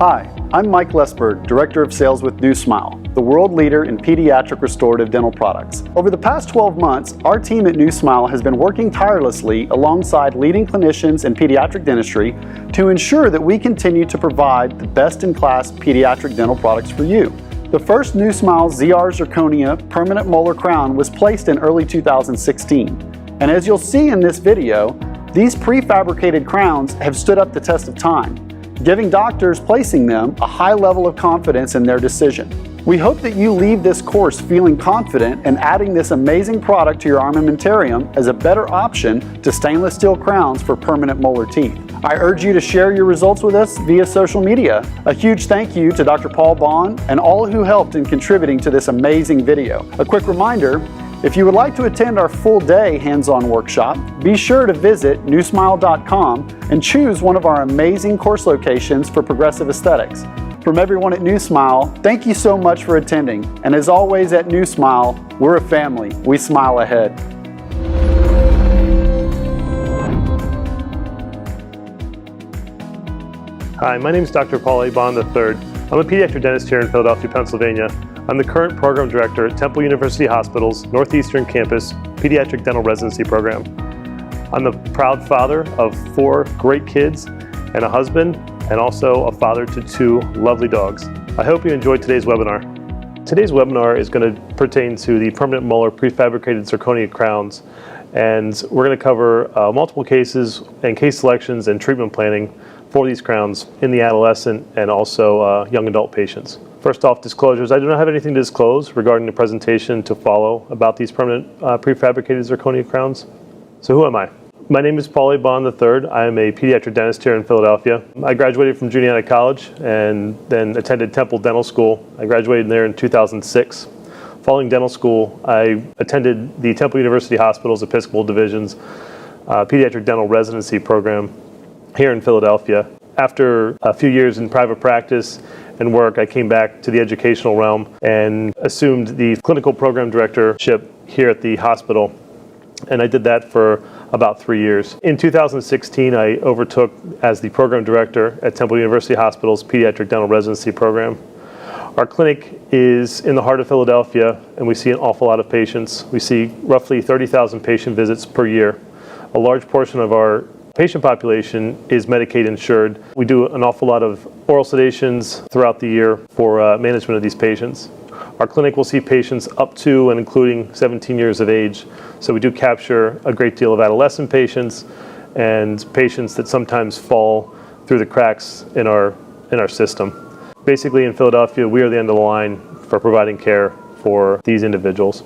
Hi, I'm Mike Lesberg, Director of Sales with NuSmile, the world leader in pediatric restorative dental products. Over the past 12 months, our team at NuSmile has been working tirelessly alongside leading clinicians in pediatric dentistry to ensure that we continue to provide the best-in-class pediatric dental products for you. The first NuSmile ZR Zirconia permanent molar crown was placed in early 2016. And as you'll see in this video, these prefabricated crowns have stood up the test of time, giving doctors placing them a high level of confidence in their decision. We hope that you leave this course feeling confident in adding this amazing product to your armamentarium as a better option to stainless steel crowns for permanent molar teeth. I urge you to share your results with us via social media. A huge thank you to Dr. Paul Bahn and all who helped in contributing to this amazing video. A quick reminder, if you would like to attend our full-day hands-on workshop, be sure to visit nusmile.com and choose one of our amazing course locations for progressive aesthetics. From everyone at NuSmile, thank you so much for attending. And as always at NuSmile, we're a family. We smile ahead. Hi, my name is Dr. Paul Bahn III. I'm a pediatric dentist here in Philadelphia, Pennsylvania. I'm the current program director at Temple University Hospital's Northeastern Campus Pediatric Dental Residency Program. I'm the proud father of 4 great kids and a husband, and also a father to 2 lovely dogs. I hope you enjoyed today's webinar. Today's webinar is going to pertain to the permanent molar prefabricated zirconia crowns, and we're going to cover multiple cases and case selections and treatment planning for these crowns in the adolescent and also young adult patients. First off, disclosures. I do not have anything to disclose regarding the presentation to follow about these permanent prefabricated zirconia crowns. So who am I? My name is Paul Bahn III. I am a pediatric dentist here in Philadelphia. I graduated from Juniata College and then attended Temple Dental School. I graduated there in 2006. Following dental school, I attended the Temple University Hospital's Episcopal Division's Pediatric Dental Residency Program here in Philadelphia. After a few years in private practice and work, I came back to the educational realm and assumed the clinical program directorship here at the hospital. And I did that for about 3 years. In 2016, I overtook as the program director at Temple University Hospital's Pediatric Dental Residency Program. Our clinic is in the heart of Philadelphia, and we see an awful lot of patients. We see roughly 30,000 patient visits per year. A large portion of our patient population is Medicaid insured. We do an awful lot of oral sedations throughout the year for management of these patients. Our clinic will see patients up to and including 17 years of age. So we do capture a great deal of adolescent patients and patients that sometimes fall through the cracks in our system. Basically in Philadelphia, we are the end of the line for providing care for these individuals.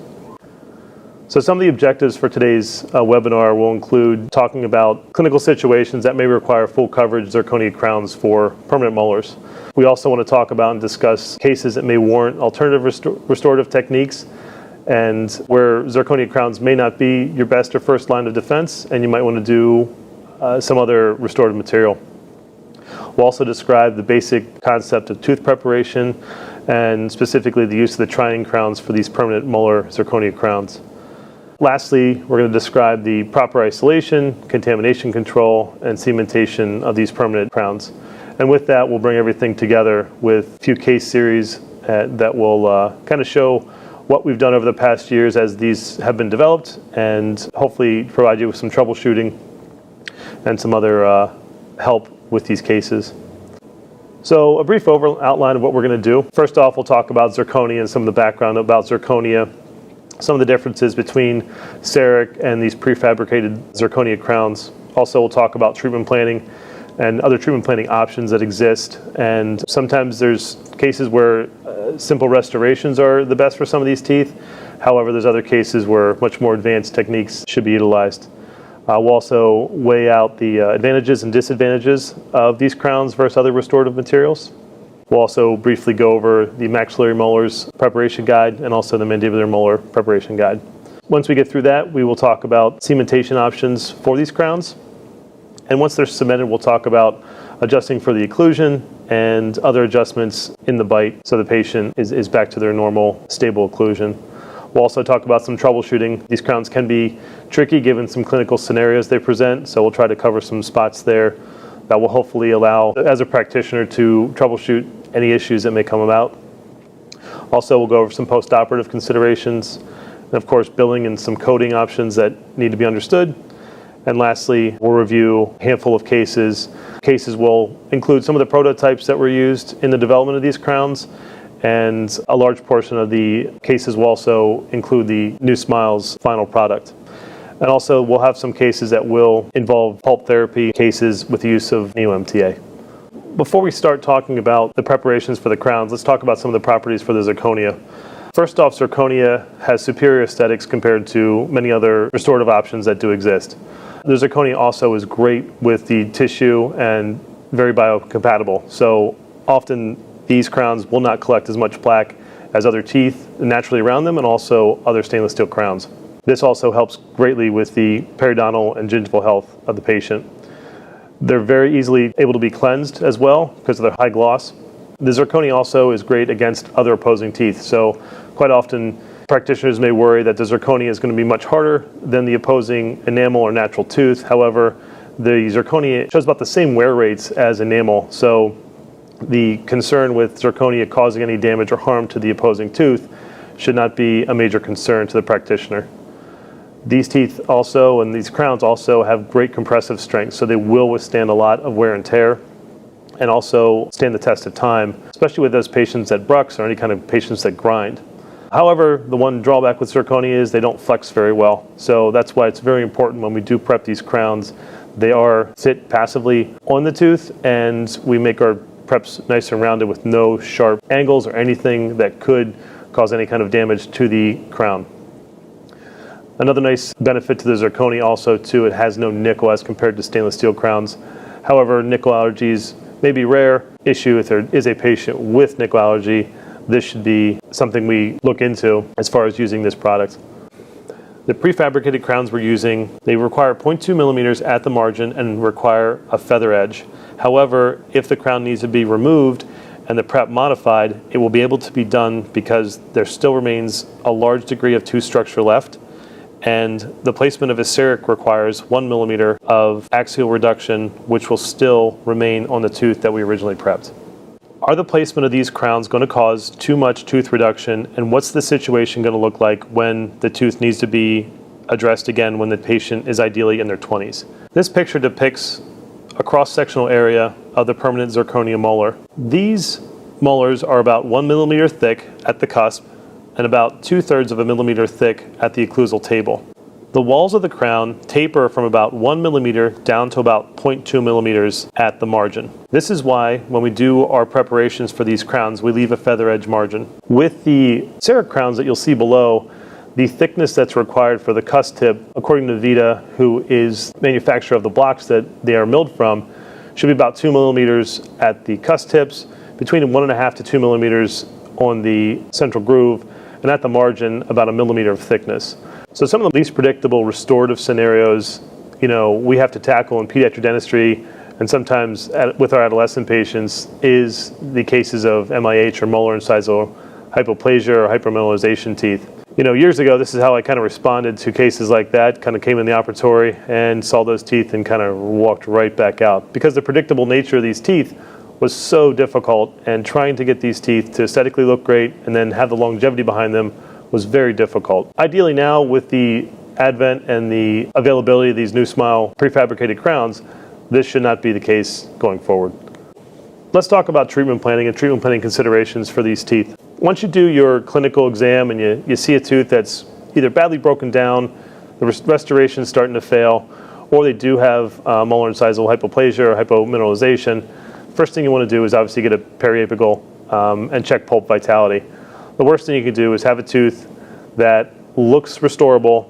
So some of the objectives for today's webinar will include talking about clinical situations that may require full coverage zirconia crowns for permanent molars. We also want to talk about and discuss cases that may warrant alternative restorative techniques and where zirconia crowns may not be your best or first line of defense, and you might want to do some other restorative material. We'll also describe the basic concept of tooth preparation and specifically the use of the trying crowns for these permanent molar zirconia crowns. Lastly, we're going to describe the proper isolation, contamination control, and cementation of these permanent crowns. And with that, we'll bring everything together with a few case series that will kind of show what we've done over the past years as these have been developed, and hopefully provide you with some troubleshooting and some other help with these cases. So a brief outline of what we're going to do. First off, we'll talk about zirconia and some of the background about zirconia, some of the differences between CEREC and these prefabricated zirconia crowns. Also, we'll talk about treatment planning and other treatment planning options that exist. And sometimes there's cases where simple restorations are the best for some of these teeth. However, there's other cases where much more advanced techniques should be utilized. We'll also weigh out the advantages and disadvantages of these crowns versus other restorative materials. We'll also briefly go over the maxillary molars preparation guide and also the mandibular molar preparation guide. Once we get through that, we will talk about cementation options for these crowns. And once they're cemented, we'll talk about adjusting for the occlusion and other adjustments in the bite so the patient is back to their normal, stable occlusion. We'll also talk about some troubleshooting. These crowns can be tricky given some clinical scenarios they present, so we'll try to cover some spots there that will hopefully allow, as a practitioner, to troubleshoot any issues that may come about. Also, we'll go over some post-operative considerations, and of course, billing and some coding options that need to be understood. And lastly, we'll review a handful of cases. Cases will include some of the prototypes that were used in the development of these crowns, and a large portion of the cases will also include the New Smile's final product. And also, we'll have some cases that will involve pulp therapy cases with the use of neo-MTA. Before we start talking about the preparations for the crowns, let's talk about some of the properties for the zirconia. First off, zirconia has superior aesthetics compared to many other restorative options that do exist. The zirconia also is great with the tissue and very biocompatible. So often these crowns will not collect as much plaque as other teeth naturally around them, and also other stainless steel crowns. This also helps greatly with the periodontal and gingival health of the patient. They're very easily able to be cleansed as well because of their high gloss. The zirconia also is great against other opposing teeth. So quite often practitioners may worry that the zirconia is going to be much harder than the opposing enamel or natural tooth. However, the zirconia shows about the same wear rates as enamel. So the concern with zirconia causing any damage or harm to the opposing tooth should not be a major concern to the practitioner. These teeth also, and these crowns also, have great compressive strength, so they will withstand a lot of wear and tear and also stand the test of time, especially with those patients that brux or any kind of patients that grind. However, the one drawback with zirconia is they don't flex very well. So that's why it's very important when we do prep these crowns, they sit passively on the tooth, and we make our preps nice and rounded with no sharp angles or anything that could cause any kind of damage to the crown. Another nice benefit to the zirconia also too, it has no nickel as compared to stainless steel crowns. However, nickel allergies may be a rare issue. If there is a patient with nickel allergy, this should be something we look into as far as using this product. The prefabricated crowns we're using, they require 0.2 millimeters at the margin and require a feather edge. However, if the crown needs to be removed and the prep modified, it will be able to be done because there still remains a large degree of tooth structure left, and the placement of a CEREC requires 1 millimeter of axial reduction, which will still remain on the tooth that we originally prepped. Are the placement of these crowns going to cause too much tooth reduction, and what's the situation going to look like when the tooth needs to be addressed again when the patient is ideally in their 20s? This picture depicts a cross-sectional area of the permanent zirconia molar. These molars are about 1 millimeter thick at the cusp and about 2/3 of a millimeter thick at the occlusal table. The walls of the crown taper from about 1 millimeter down to about 0.2 millimeters at the margin. This is why when we do our preparations for these crowns, we leave a feather edge margin. With the CEREC crowns that you'll see below, the thickness that's required for the cusp tip, according to Vita, who is manufacturer of the blocks that they are milled from, should be about 2 millimeters at the cusp tips, between 1.5 to 2 millimeters on the central groove, and at the margin about 1 millimeter of thickness. So some of the least predictable restorative scenarios, we have to tackle in pediatric dentistry, and sometimes with our adolescent patients, is the cases of MIH or molar incisal hypoplasia or hypermineralization teeth. Years ago, this is how I kind of responded to cases like that, kind of came in the operatory and saw those teeth and kind of walked right back out. Because the predictable nature of these teeth was so difficult, and trying to get these teeth to aesthetically look great and then have the longevity behind them was very difficult. Ideally now, with the advent and the availability of these New Smile prefabricated crowns, this should not be the case going forward. Let's talk about treatment planning and treatment planning considerations for these teeth. Once you do your clinical exam and you see a tooth that's either badly broken down, the restoration is starting to fail, or they do have molar incisal hypoplasia or hypomineralization, first thing you want to do is obviously get a periapical and check pulp vitality. The worst thing you can do is have a tooth that looks restorable,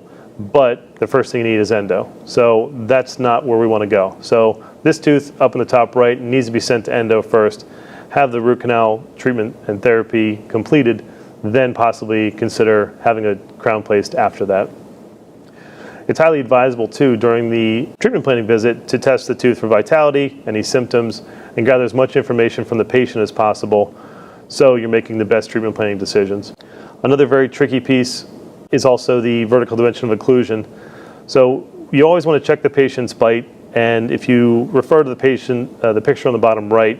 but the first thing you need is endo. So that's not where we want to go. So this tooth up in the top right needs to be sent to endo first, have the root canal treatment and therapy completed, then possibly consider having a crown placed after that. It's highly advisable too during the treatment planning visit to test the tooth for vitality, any symptoms, and gather as much information from the patient as possible so you're making the best treatment planning decisions. Another very tricky piece is also the vertical dimension of occlusion. So you always want to check the patient's bite And if you refer to the patient, the picture on the bottom right,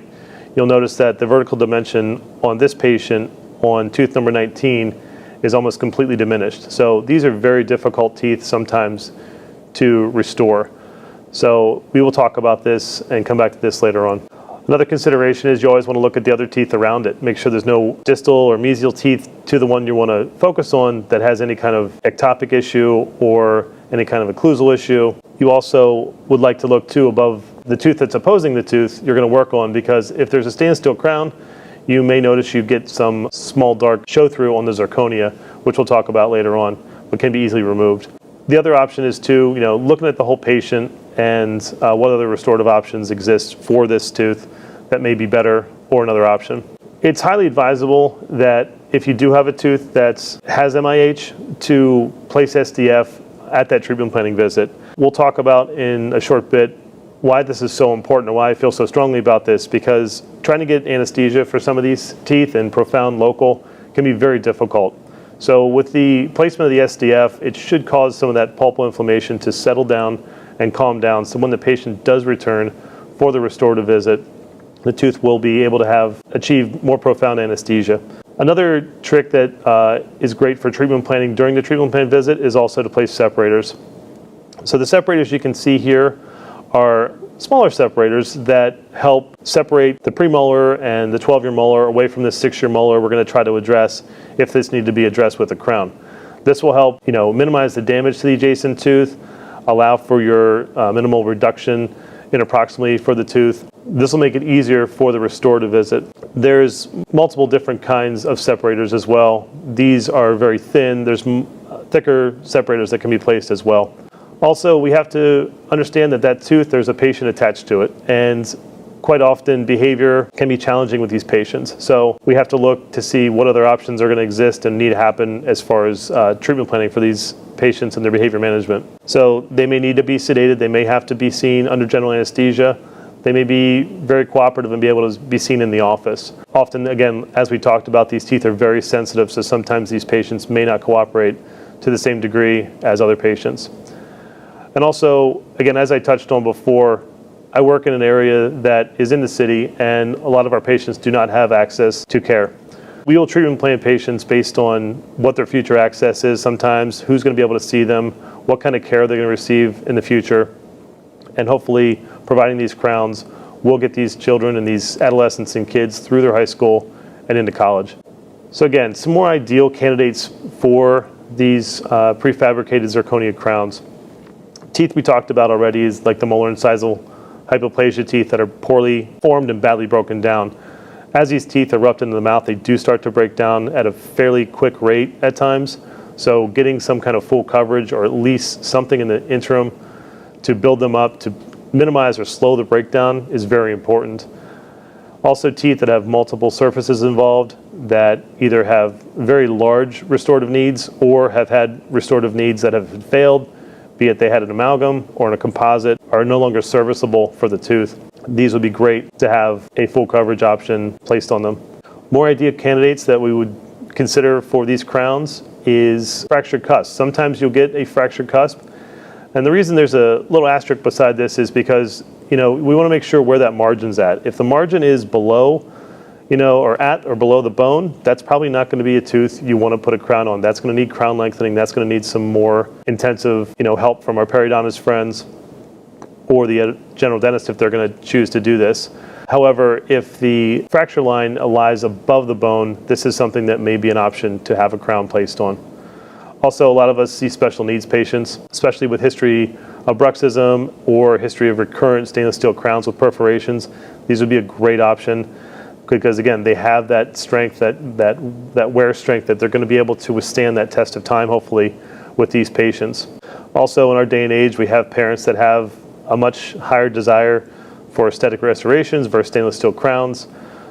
you'll notice that the vertical dimension on this patient on tooth number 19 is almost completely diminished. So these are very difficult teeth sometimes to restore. So we will talk about this and come back to this later on. Another consideration is you always want to look at the other teeth around it. Make sure there's no distal or mesial teeth to the one you want to focus on that has any kind of ectopic issue or any kind of occlusal issue. You also would like to look too above the tooth that's opposing the tooth you're going to work on, because if there's a standstill crown, you may notice you get some small dark show through on the zirconia, which we'll talk about later on, but can be easily removed. The other option is to, looking at the whole patient and what other restorative options exist for this tooth that may be better or another option. It's highly advisable that if you do have a tooth that has MIH, to place SDF at that treatment planning visit. We'll talk about in a short bit why this is so important and why I feel so strongly about this, because trying to get anesthesia for some of these teeth and profound local can be very difficult. So with the placement of the SDF, it should cause some of that pulpal inflammation to settle down and calm down. So when the patient does return for the restorative visit, the tooth will be able to achieve more profound anesthesia. Another trick that is great for treatment planning during the treatment plan visit is also to place separators. So the separators you can see here are smaller separators that help separate the premolar and the 12-year molar away from the 6-year molar we're going to try to address if this needs to be addressed with a crown. This will help minimize the damage to the adjacent tooth, allow for your minimal reduction in approximately for the tooth. This will make it easier for the restorative visit. There's multiple different kinds of separators as well. These are very thin. There's thicker separators that can be placed as well. Also, we have to understand that tooth, there's a patient attached to it, and quite often behavior can be challenging with these patients. So we have to look to see what other options are going to exist and need to happen as far as treatment planning for these patients and their behavior management. So they may need to be sedated, they may have to be seen under general anesthesia, they may be very cooperative and be able to be seen in the office. Often, again, as we talked about, these teeth are very sensitive, so sometimes these patients may not cooperate to the same degree as other patients. And also, again, as I touched on before, I work in an area that is in the city, and a lot of our patients do not have access to care. We will treatment plan patients based on what their future access is sometimes, who's going to be able to see them, what kind of care they're going to receive in the future, and hopefully providing these crowns will get these children and these adolescents and kids through their high school and into college. So again, some more ideal candidates for these prefabricated zirconia crowns. Teeth we talked about already is like the molar incisal hypoplasia teeth that are poorly formed and badly broken down. As these teeth erupt into the mouth, they do start to break down at a fairly quick rate at times. So getting some kind of full coverage, or at least something in the interim to build them up to minimize or slow the breakdown, is very important. Also, teeth that have multiple surfaces involved that either have very large restorative needs or have had restorative needs that have failed, be it they had an amalgam or a composite, are no longer serviceable for the tooth. These would be great to have a full coverage option placed on them. More ideal candidates that we would consider for these crowns is fractured cusp. Sometimes you'll get a fractured cusp, and the reason there's a little asterisk beside this is because we want to make sure where that margin's at. If the margin is below, or at or below the bone, that's probably not going to be a tooth you want to put a crown on. That's going to need crown lengthening. That's going to need some more intensive, help from our periodontist friends or the general dentist if they're going to choose to do this. However, if the fracture line lies above the bone, this is something that may be an option to have a crown placed on. Also, a lot of us see special needs patients, especially with history of bruxism or history of recurrent stainless steel crowns with perforations. These would be a great option, because again, they have that strength, that wear strength, that they're going to be able to withstand that test of time, hopefully, with these patients. Also, in our day and age, we have parents that have a much higher desire for aesthetic restorations versus stainless steel crowns.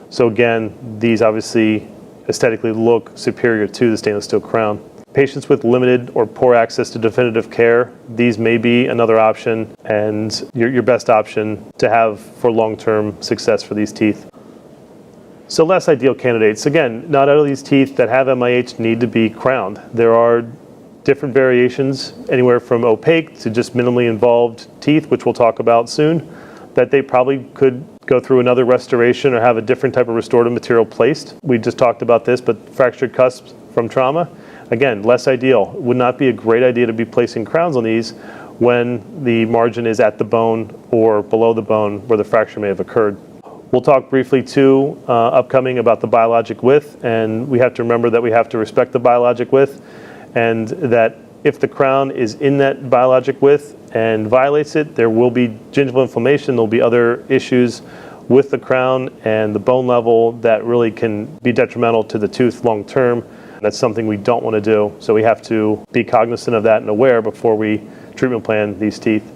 So again, these obviously aesthetically look superior to the stainless steel crown. Patients with limited or poor access to definitive care, these may be another option and your best option to have for long-term success for these teeth. So less ideal candidates. Again, not all of these teeth that have MIH need to be crowned. There are different variations, anywhere from opaque to just minimally involved teeth, which we'll talk about soon, that they probably could go through another restoration or have a different type of restorative material placed. We just talked about this, but fractured cusps from trauma, again, less ideal. Would not be a great idea to be placing crowns on these when the margin is at the bone or below the bone where the fracture may have occurred. We'll talk briefly too, upcoming, about the biologic width, and we have to remember that we have to respect the biologic width, and that if the crown is in that biologic width and violates it, there will be gingival inflammation, there'll be other issues with the crown and the bone level that really can be detrimental to the tooth long term. That's something we don't want to do, so we have to be cognizant of that and aware before we treatment plan these teeth.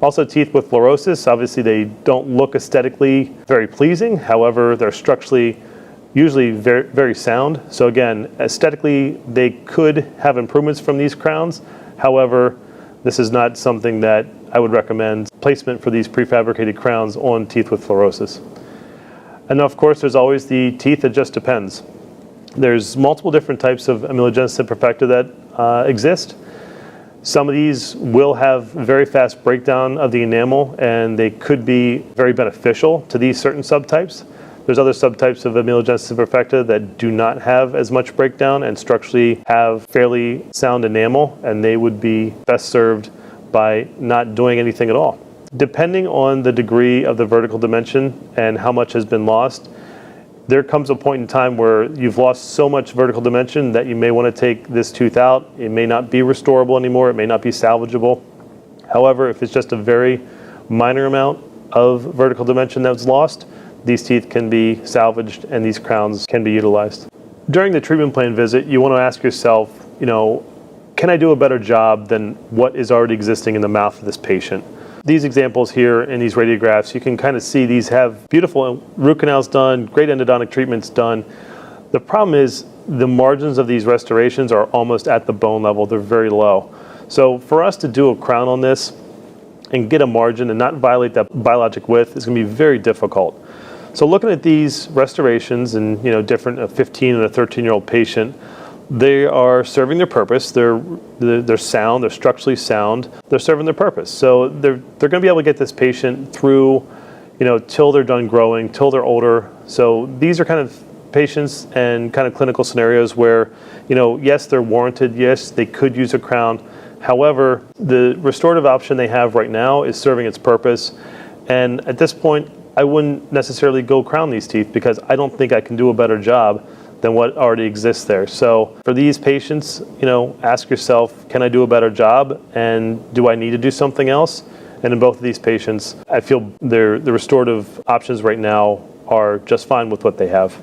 Also, teeth with fluorosis, obviously they don't look aesthetically very pleasing, however they're structurally usually very, very sound. So again, aesthetically they could have improvements from these crowns, however this is not something that I would recommend placement for these prefabricated crowns on teeth with fluorosis. And of course there's always the teeth that just depends. There's multiple different types of amelogenesis imperfecta that exist. Some of these will have very fast breakdown of the enamel, and they could be very beneficial to these certain subtypes. There's other subtypes of amelogenesis imperfecta that do not have as much breakdown and structurally have fairly sound enamel, and they would be best served by not doing anything at all. Depending on the degree of the vertical dimension and how much has been lost, there comes a point in time where you've lost so much vertical dimension that you may want to take this tooth out. It may not be restorable anymore. It may not be salvageable. However, if it's just a very minor amount of vertical dimension that's lost, these teeth can be salvaged and these crowns can be utilized. During the treatment plan visit, you want to ask yourself, can I do a better job than what is already existing in the mouth of this patient? These examples here in these radiographs, you can kind of see these have beautiful root canals done, great endodontic treatments done. The problem is the margins of these restorations are almost at the bone level. They're very low. So for us to do a crown on this and get a margin and not violate that biologic width is going to be very difficult. So looking at these restorations and different, a 15 and a 13-year-old patient, they are serving their purpose. They're sound. They're structurally sound. They're serving their purpose. So they're going to be able to get this patient through, till they're done growing, till they're older. So these are kind of patients and kind of clinical scenarios where, yes, they're warranted. Yes, they could use a crown. However, the restorative option they have right now is serving its purpose. And at this point, I wouldn't necessarily go crown these teeth because I don't think I can do a better job than what already exists there. So for these patients, ask yourself, can I do a better job? And do I need to do something else? And in both of these patients, I feel the restorative options right now are just fine with what they have.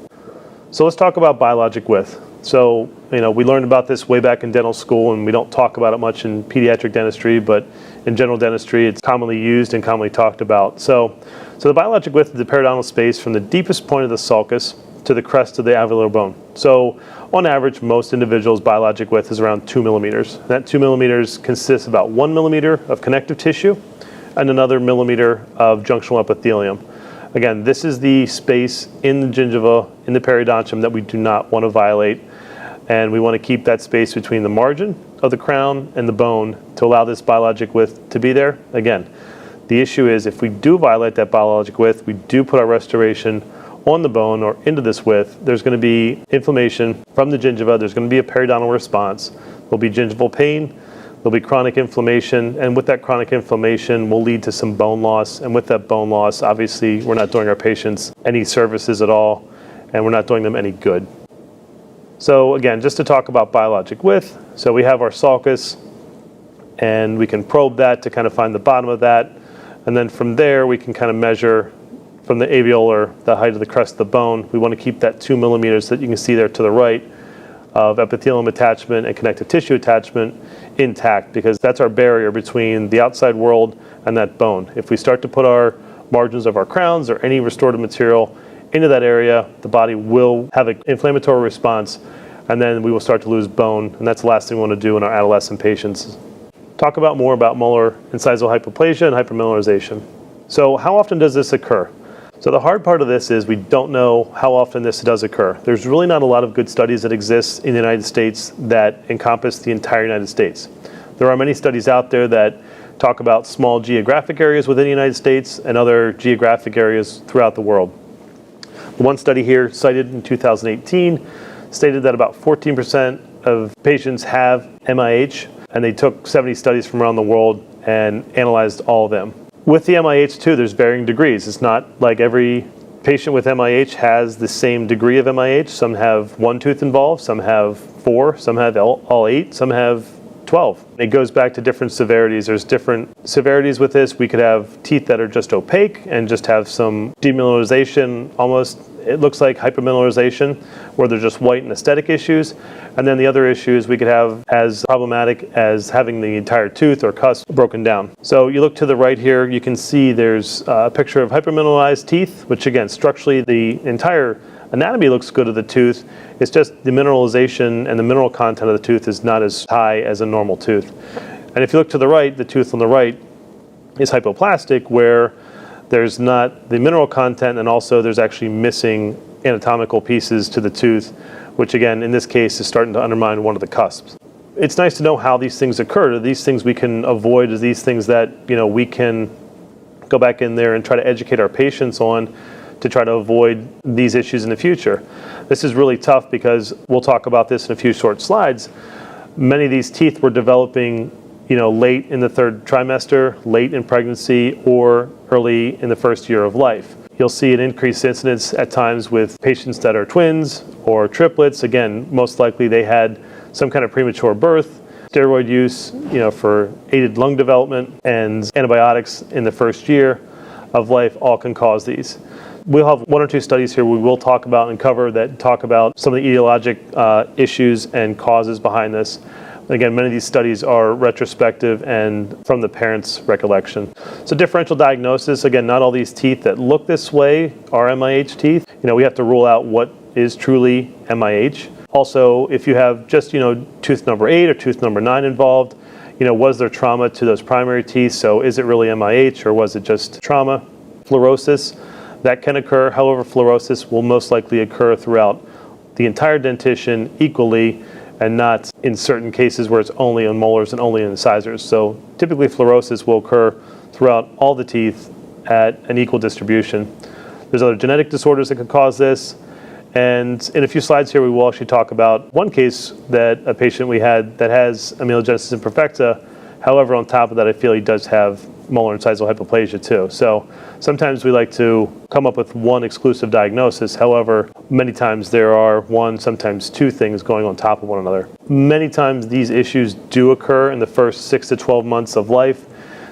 So let's talk about biologic width. So, we learned about this way back in dental school, and we don't talk about it much in pediatric dentistry, but in general dentistry, it's commonly used and commonly talked about. So the biologic width is the periodontal space from the deepest point of the sulcus to the crest of the alveolar bone. So on average, most individuals' biologic width is around 2 millimeters. That 2 millimeters consists about 1 millimeter of connective tissue and another millimeter of junctional epithelium. Again, this is the space in the gingiva, in the periodontium, that we do not want to violate. And we want to keep that space between the margin of the crown and the bone to allow this biologic width to be there. Again, the issue is if we do violate that biologic width, we do put our restoration on the bone or into this width, there's going to be inflammation from the gingiva. There's going to be a periodontal response. There'll be gingival pain. There'll be chronic inflammation. And with that chronic inflammation will lead to some bone loss. And with that bone loss, obviously, we're not doing our patients any services at all, and we're not doing them any good. So again, just to talk about biologic width. So we have our sulcus, and we can probe that to kind of find the bottom of that. And then from there, we can kind of measure from the alveolar, the height of the crest of the bone. We want to keep that 2 millimeters that you can see there to the right of epithelium attachment and connective tissue attachment intact, because that's our barrier between the outside world and that bone. If we start to put our margins of our crowns or any restorative material into that area, the body will have an inflammatory response, and then we will start to lose bone, and that's the last thing we want to do in our adolescent patients. Talk about more about molar incisal hypoplasia and hypermolarization. So how often does this occur? So the hard part of this is we don't know how often this does occur. There's really not a lot of good studies that exist in the United States that encompass the entire United States. There are many studies out there that talk about small geographic areas within the United States and other geographic areas throughout the world. The one study here cited in 2018 stated that about 14% of patients have MIH, and they took 70 studies from around the world and analyzed all of them. With the MIH too, there's varying degrees. It's not like every patient with MIH has the same degree of MIH. Some have one tooth involved, some have 4, some have all 8, some have 12. It goes back to different severities. There's different severities with this. We could have teeth that are just opaque and just have some demineralization, almost, it looks like hypermineralization, where they're just white and aesthetic issues. And then the other issues we could have as problematic as having the entire tooth or cusp broken down. So you look to the right here, you can see there's a picture of hypermineralized teeth, which again, structurally the entire anatomy looks good of the tooth. It's just the mineralization and the mineral content of the tooth is not as high as a normal tooth. And if you look to the right, the tooth on the right is hypoplastic, where there's not the mineral content, and also there's actually missing anatomical pieces to the tooth, which again, in this case, is starting to undermine one of the cusps. It's nice to know how these things occur. Are these things we can avoid? Are these things that we can go back in there and try to educate our patients on to try to avoid these issues in the future? This is really tough because we'll talk about this in a few short slides. Many of these teeth were developing late in the 3rd trimester, late in pregnancy, or early in the 1st year of life. You'll see an increased incidence at times with patients that are twins or triplets. Again, most likely they had some kind of premature birth, steroid use, for aided lung development, and antibiotics in the 1st year of life all can cause these. We'll have 1 or 2 studies here we will talk about and cover that talk about some of the etiologic issues and causes behind this. Again, many of these studies are retrospective and from the parents' recollection. So differential diagnosis, again, not all these teeth that look this way are MIH teeth. We have to rule out what is truly MIH. Also, if you have just, tooth number 8 or tooth number 9 involved, was there trauma to those primary teeth? So is it really MIH or was it just trauma? Fluorosis, that can occur. However, fluorosis will most likely occur throughout the entire dentition equally, and not in certain cases where it's only on molars and only in incisors. So typically fluorosis will occur throughout all the teeth at an equal distribution. There's other genetic disorders that could cause this. And in a few slides here, we will actually talk about one case that a patient we had that has amelogenesis imperfecta. However, on top of that, I feel he does have molar incisal hypoplasia too. So sometimes we like to come up with one exclusive diagnosis. However, many times there are 1, sometimes 2 things going on top of one another. Many times these issues do occur in the first 6 to 12 months of life.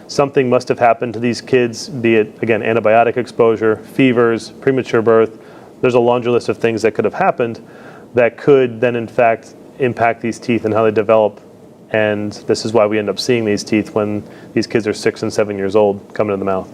Something must have happened to these kids, be it, again, antibiotic exposure, fevers, premature birth. There's a laundry list of things that could have happened that could then, in fact, impact these teeth and how they develop. And this is why we end up seeing these teeth when these kids are 6 and 7 years old coming in the mouth.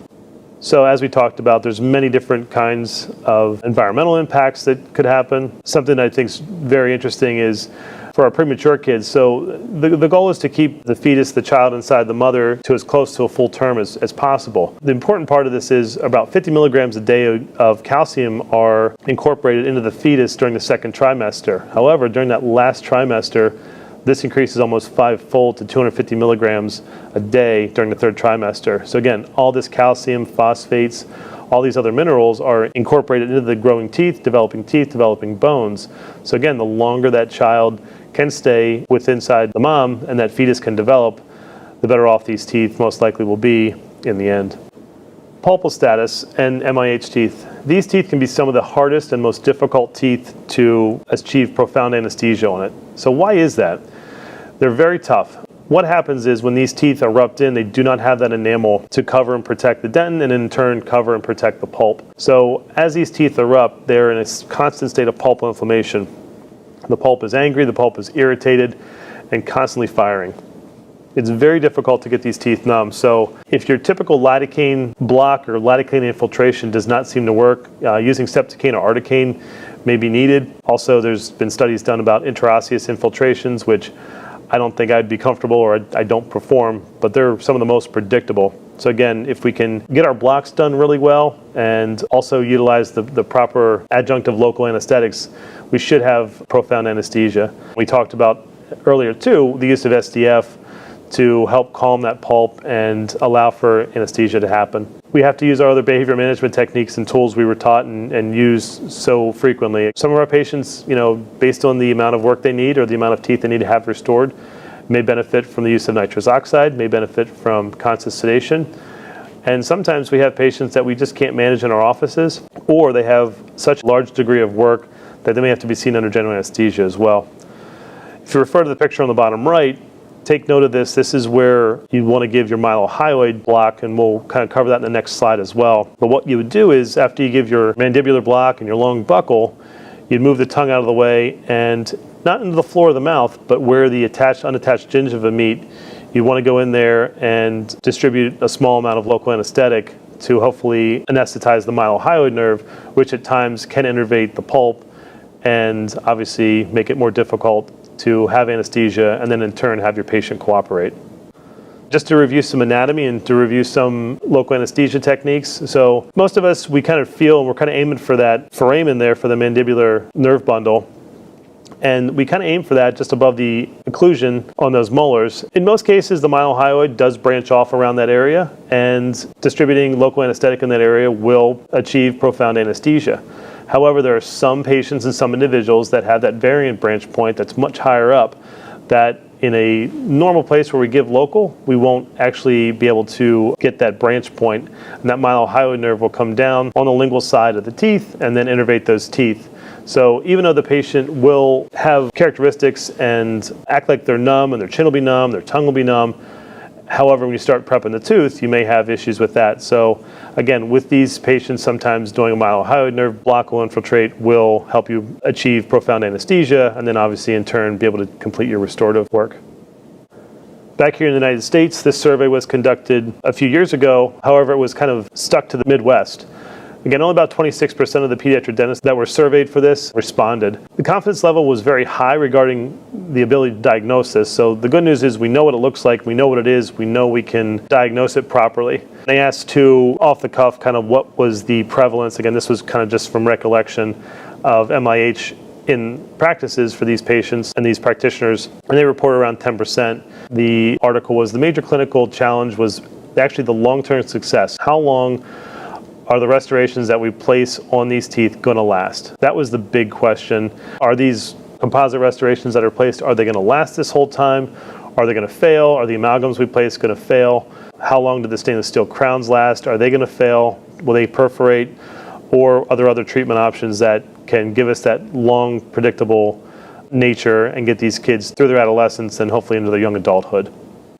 So as we talked about, there's many different kinds of environmental impacts that could happen. Something I think is very interesting is for our premature kids. So the goal is to keep the fetus, the child inside the mother, to as close to a full term as possible. The important part of this is about 50 milligrams a day of calcium are incorporated into the fetus during the 2nd trimester. However, during that last trimester, this increases almost 5-fold to 250 milligrams a day during the 3rd trimester. So again, all this calcium, phosphates, all these other minerals are incorporated into the growing teeth, developing bones. So again, the longer that child can stay inside the mom and that fetus can develop, the better off these teeth most likely will be in the end. Pulpal status and MIH teeth. These teeth can be some of the hardest and most difficult teeth to achieve profound anesthesia on it. So why is that? They're very tough. What happens is when these teeth erupt in, they do not have that enamel to cover and protect the dentin and in turn cover and protect the pulp. So as these teeth erupt, they're in a constant state of pulpal inflammation. The pulp is angry, the pulp is irritated and constantly firing. It's very difficult to get these teeth numb. So if your typical lidocaine block or lidocaine infiltration does not seem to work, using septocaine or articaine may be needed. Also, there's been studies done about intraosseous infiltrations, which I don't think I'd be comfortable, or I don't perform, but they're some of the most predictable. So again, if we can get our blocks done really well and also utilize the proper adjunctive local anesthetics, we should have profound anesthesia. We talked about earlier too, the use of SDF to help calm that pulp and allow for anesthesia to happen. We have to use our other behavior management techniques and tools we were taught and use so frequently. Some of our patients, based on the amount of work they need or the amount of teeth they need to have restored, may benefit from the use of nitrous oxide, may benefit from conscious sedation. And sometimes we have patients that we just can't manage in our offices, or they have such a large degree of work that they may have to be seen under general anesthesia as well. If you refer to the picture on the bottom right, take note of this. This is where you want to give your mylohyoid block, and we'll kind of cover that in the next slide as well. But what you would do is, after you give your mandibular block and your long buccal, you'd move the tongue out of the way, and not into the floor of the mouth, but where the unattached gingiva meet, you want to go in there and distribute a small amount of local anesthetic to hopefully anesthetize the mylohyoid nerve, which at times can innervate the pulp and obviously make it more difficult to have anesthesia and then in turn have your patient cooperate. Just to review some anatomy and to review some local anesthesia techniques. So most of us, we kind of feel, and we're kind of aiming for that foramen there for the mandibular nerve bundle. And we kind of aim for that just above the occlusion on those molars. In most cases, the mylohyoid does branch off around that area, and distributing local anesthetic in that area will achieve profound anesthesia. However, there are some patients and some individuals that have that variant branch point that's much higher up, that in a normal place where we give local, we won't actually be able to get that branch point, and that mylohyoid nerve will come down on the lingual side of the teeth and then innervate those teeth. So even though the patient will have characteristics and act like they're numb, and their chin will be numb, their tongue will be numb, however, when you start prepping the tooth, you may have issues with that. So again, with these patients, sometimes doing a mylohyoid nerve block will infiltrate will help you achieve profound anesthesia, and then obviously in turn be able to complete your restorative work. Back here in the United States, this survey was conducted a few years ago. However, it was kind of stuck to the Midwest. Again, only about 26% of the pediatric dentists that were surveyed for this responded. The confidence level was very high regarding the ability to diagnose this. So the good news is we know what it looks like, we know what it is, we know we can diagnose it properly. They asked too, off the cuff, kind of what was the prevalence. Again, this was kind of just from recollection of MIH in practices for these patients and these practitioners, and they report around 10%. The article was the major clinical challenge was actually the long-term success. How long are the restorations that we place on these teeth going to last? That was the big question. Are these composite restorations that are placed, are they going to last this whole time? Are they going to fail? Are the amalgams we place going to fail? How long do the stainless steel crowns last? Are they going to fail? Will they perforate? Or are there other treatment options that can give us that long, predictable nature and get these kids through their adolescence and hopefully into their young adulthood?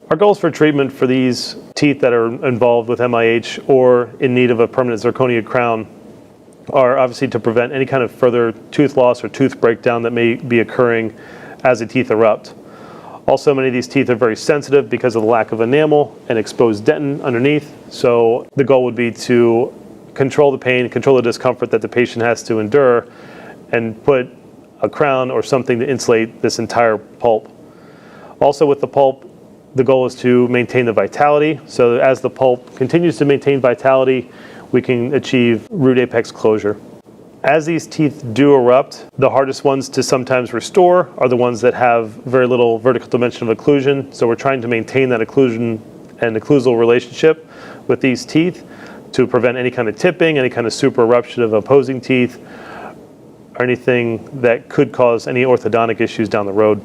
Our goals for treatment for these teeth that are involved with MIH or in need of a permanent zirconia crown are obviously to prevent any kind of further tooth loss or tooth breakdown that may be occurring as the teeth erupt. Also, many of these teeth are very sensitive because of the lack of enamel and exposed dentin underneath. So the goal would be to control the pain, control the discomfort that the patient has to endure, and put a crown or something to insulate this entire pulp. Also with the pulp, the goal is to maintain the vitality. So as the pulp continues to maintain vitality, we can achieve root apex closure. As these teeth do erupt, the hardest ones to sometimes restore are the ones that have very little vertical dimension of occlusion. So we're trying to maintain that occlusion and occlusal relationship with these teeth to prevent any kind of tipping, any kind of super eruption of opposing teeth, or anything that could cause any orthodontic issues down the road.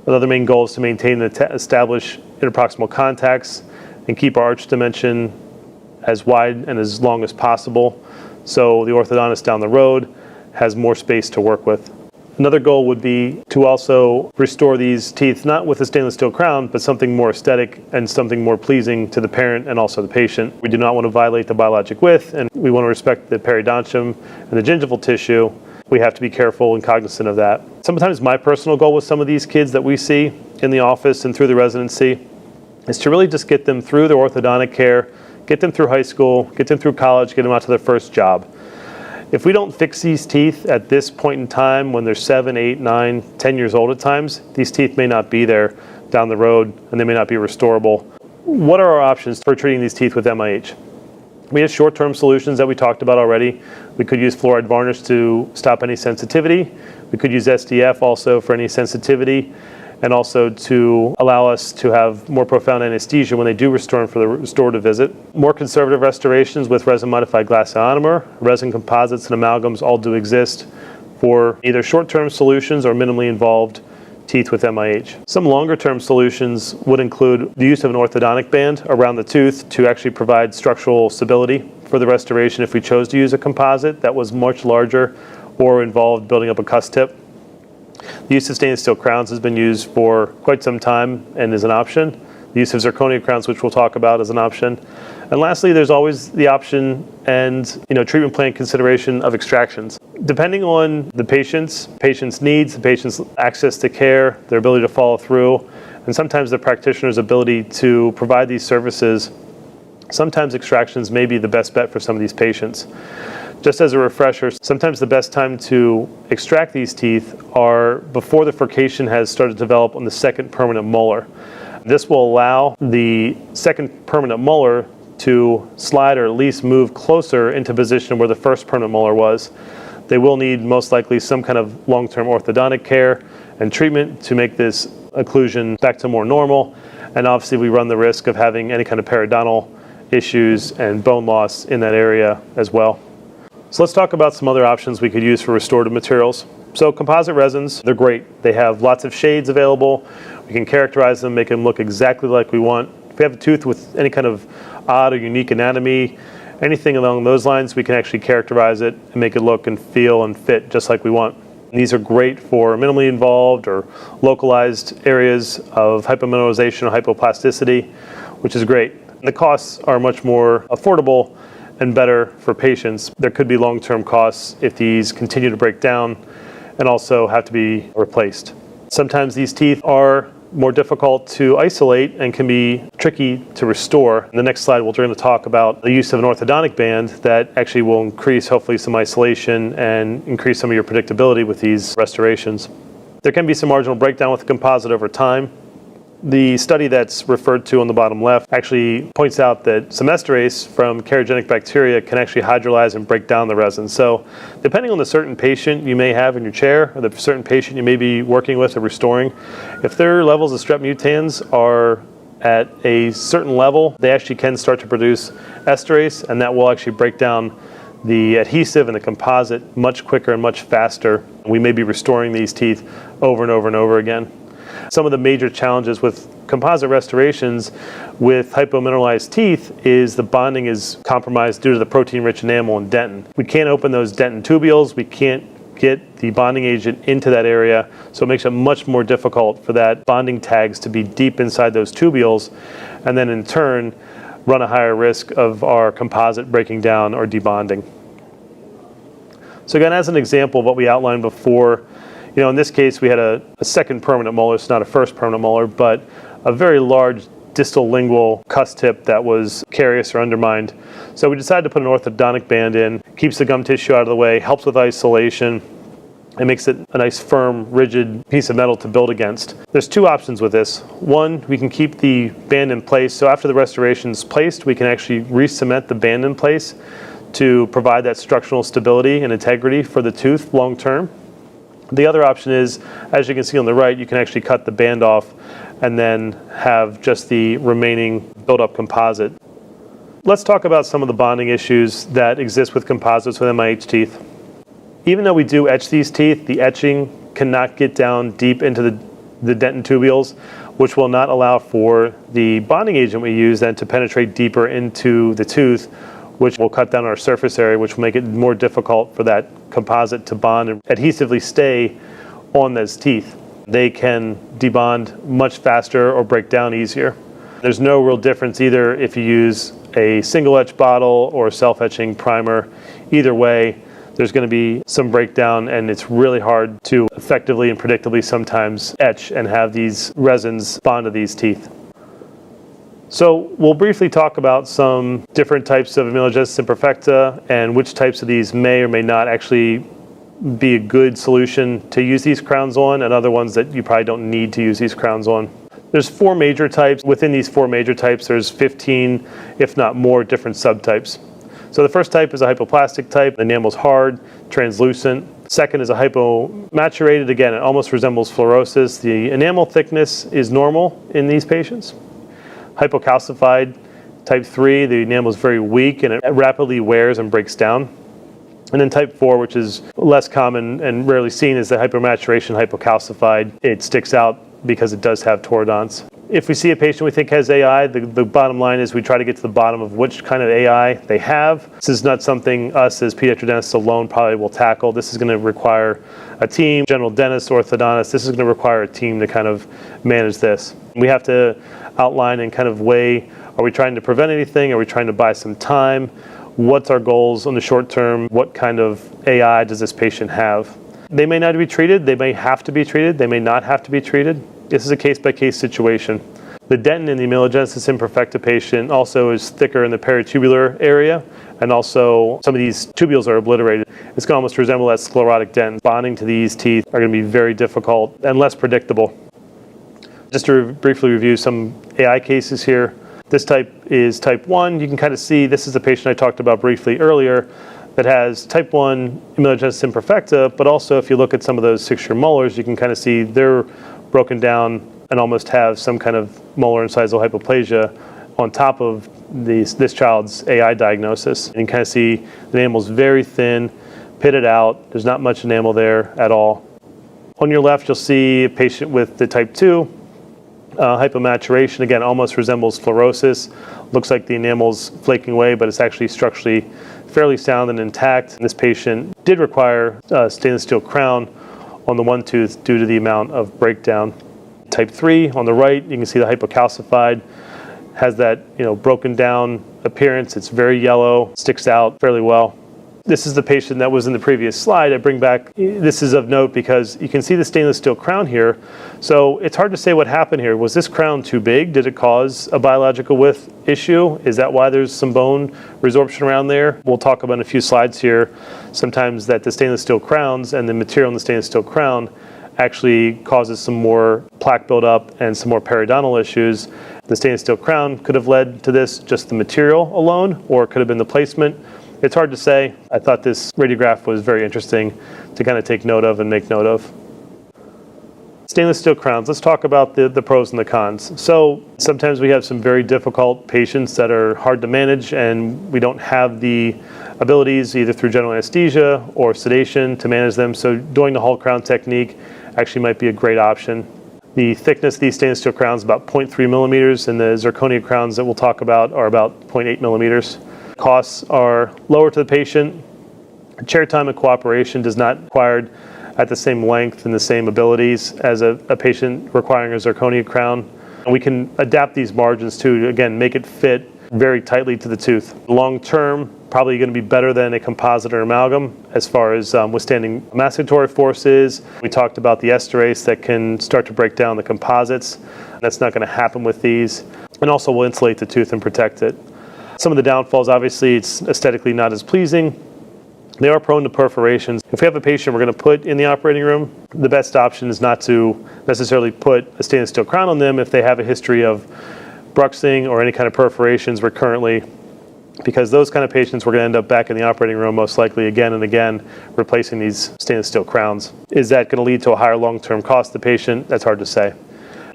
Another main goal is to maintain and establish interproximal contacts and keep our arch dimension as wide and as long as possible, so the orthodontist down the road has more space to work with. Another goal would be to also restore these teeth, not with a stainless steel crown, but something more aesthetic and something more pleasing to the parent and also the patient. We do not want to violate the biologic width, and we want to respect the periodontium and the gingival tissue. We have to be careful and cognizant of that. Sometimes my personal goal with some of these kids that we see in the office and through the residency is to really just get them through their orthodontic care, get them through high school, get them through college, get them out to their first job. If we don't fix these teeth at this point in time, when they're 7, 8, 9, 10 years old at times, these teeth may not be there down the road and they may not be restorable. What are our options for treating these teeth with MIH? We have short-term solutions that we talked about already. We could use fluoride varnish to stop any sensitivity. We could use SDF also for any sensitivity, and also to allow us to have more profound anesthesia when they do restore them for the restorative visit. More conservative restorations with resin-modified glass ionomer, resin composites and amalgams all do exist for either short-term solutions or minimally involved teeth with MIH. Some longer-term solutions would include the use of an orthodontic band around the tooth to actually provide structural stability for the restoration if we chose to use a composite that was much larger or involved building up a cusp tip. The use of stainless steel crowns has been used for quite some time and is an option. The use of zirconia crowns, which we'll talk about, is an option. And lastly, there's always the option and treatment plan consideration of extractions. Depending on the patient's needs, the patient's access to care, their ability to follow through, and sometimes the practitioner's ability to provide these services, sometimes extractions may be the best bet for some of these patients. Just as a refresher, sometimes the best time to extract these teeth are before the furcation has started to develop on the second permanent molar. This will allow the second permanent molar to slide or at least move closer into position where the first permanent molar was. They will need most likely some kind of long-term orthodontic care and treatment to make this occlusion back to more normal. And obviously we run the risk of having any kind of periodontal issues and bone loss in that area as well. So let's talk about some other options we could use for restorative materials. So composite resins, they're great. They have lots of shades available. We can characterize them, make them look exactly like we want. If we have a tooth with any kind of odd or unique anatomy, anything along those lines, we can actually characterize it and make it look and feel and fit just like we want. And these are great for minimally involved or localized areas of hypomineralization or hypoplasticity, which is great. And the costs are much more affordable and better for patients. There could be long-term costs if these continue to break down and also have to be replaced. Sometimes these teeth are more difficult to isolate and can be tricky to restore. In the next slide, we're going to talk about the use of an orthodontic band that actually will increase hopefully some isolation and increase some of your predictability with these restorations. There can be some marginal breakdown with the composite over time. The study that's referred to on the bottom left actually points out that semesterase from carcinogenic bacteria can actually hydrolyze and break down the resin. So depending on the certain patient you may have in your chair or the certain patient you may be working with or restoring, if their levels of strep mutans are at a certain level, they actually can start to produce esterase, and that will actually break down the adhesive and the composite much quicker and much faster. We may be restoring these teeth over and over and over again. Some of the major challenges with composite restorations with hypomineralized teeth is the bonding is compromised due to the protein-rich enamel and dentin. We can't open those dentin tubules. We can't get the bonding agent into that area, so it makes it much more difficult for that bonding tags to be deep inside those tubules, and then in turn run a higher risk of our composite breaking down or debonding. So again, as an example of what we outlined before, in this case, we had a second permanent molar, it's not a first permanent molar, but a very large distal lingual cusp tip that was carious or undermined. So we decided to put an orthodontic band in, keeps the gum tissue out of the way, helps with isolation, and makes it a nice, firm, rigid piece of metal to build against. There's two options with this. One, we can keep the band in place, so after the restoration is placed, we can actually re-cement the band in place to provide that structural stability and integrity for the tooth long term. The other option is, as you can see on the right, you can actually cut the band off and then have just the remaining built-up composite. Let's talk about some of the bonding issues that exist with composites with MIH teeth. Even though we do etch these teeth, the etching cannot get down deep into the dentin tubules, which will not allow for the bonding agent we use then to penetrate deeper into the tooth, which will cut down our surface area, which will make it more difficult for that composite to bond and adhesively stay on those teeth. They can debond much faster or break down easier. There's no real difference either if you use a single etch bottle or a self-etching primer. Either way, there's going to be some breakdown, and it's really hard to effectively and predictably sometimes etch and have these resins bond to these teeth. So we'll briefly talk about some different types of amelogenesis imperfecta and which types of these may or may not actually be a good solution to use these crowns on, and other ones that you probably don't need to use these crowns on. There's 4 major types. Within these 4 major types, there's 15, if not more, different subtypes. So the first type is a hypoplastic type. The enamel's hard, translucent. Second is a hypomaturated. Again, it almost resembles fluorosis. The enamel thickness is normal in these patients. Hypocalcified, type 3, the enamel is very weak and it rapidly wears and breaks down. And then type 4, which is less common and rarely seen, is the hypomaturation hypocalcified. It sticks out because it does have torodont's. If we see a patient we think has AI, the bottom line is we try to get to the bottom of which kind of AI they have. This is not something us as pediatric dentists alone probably will tackle. This is going to require a team, general dentist, orthodontist. This is going to require a team to kind of manage this. We have to outline and kind of weigh, are we trying to prevent anything? Are we trying to buy some time? What's our goals on the short term? What kind of AI does this patient have? They may not be treated. They may have to be treated. They may not have to be treated. This is a case-by-case situation. The dentin in the amelogenesis imperfecta patient also is thicker in the peritubular area, and also some of these tubules are obliterated. It's going to almost resemble that sclerotic dent. Bonding to these teeth are going to be very difficult and less predictable. Just to briefly review some AI cases here. This type is type 1. You can kind of see this is the patient I talked about briefly earlier that has type 1 amelogenesis imperfecta, but also if you look at some of those 6-year molars, you can kind of see they're broken down and almost have some kind of molar incisal hypoplasia on top of this child's AI diagnosis. And you can kind of see the enamel's very thin, pitted out. There's not much enamel there at all. On your left, you'll see a patient with the type 2 hypomaturation. Again, almost resembles fluorosis. Looks like the enamel's flaking away, but it's actually structurally fairly sound and intact. And this patient did require a stainless steel crown on the one tooth due to the amount of breakdown. Type 3 on the right, you can see the hypocalcified has that broken down appearance. It's very yellow, sticks out fairly well. This is the patient that was in the previous slide. I bring back, this is of note because you can see the stainless steel crown here. So it's hard to say what happened here. Was this crown too big? Did it cause a biological width issue? Is that why there's some bone resorption around there? We'll talk about in a few slides here sometimes that the stainless steel crowns and the material in the stainless steel crown actually causes some more plaque buildup and some more periodontal issues. The stainless steel crown could have led to this, just the material alone, or it could have been the placement. It's hard to say. I thought this radiograph was very interesting to kind of take note of and make note of. Stainless steel crowns. Let's talk about the pros and the cons. So sometimes we have some very difficult patients that are hard to manage and we don't have the abilities either through general anesthesia or sedation to manage them. So doing the whole crown technique actually might be a great option. The thickness of these stainless steel crowns is about 0.3 millimeters, and the zirconia crowns that we'll talk about are about 0.8 millimeters. Costs are lower to the patient. Chair time and cooperation does not required at the same length and the same abilities as a patient requiring a zirconia crown. And we can adapt these margins to, again, make it fit very tightly to the tooth. Long term, probably going to be better than a composite or amalgam as far as withstanding masticatory forces. We talked about the esterase that can start to break down the composites. That's not going to happen with these. And also will insulate the tooth and protect it. Some of the downfalls, obviously, it's aesthetically not as pleasing. They are prone to perforations. If we have a patient we're going to put in the operating room, the best option is not to necessarily put a stainless steel crown on them if they have a history of bruxing or any kind of perforations recurrently, because those kind of patients we're going to end up back in the operating room most likely again and again replacing these stainless steel crowns. Is that going to lead to a higher long-term cost to the patient? That's hard to say.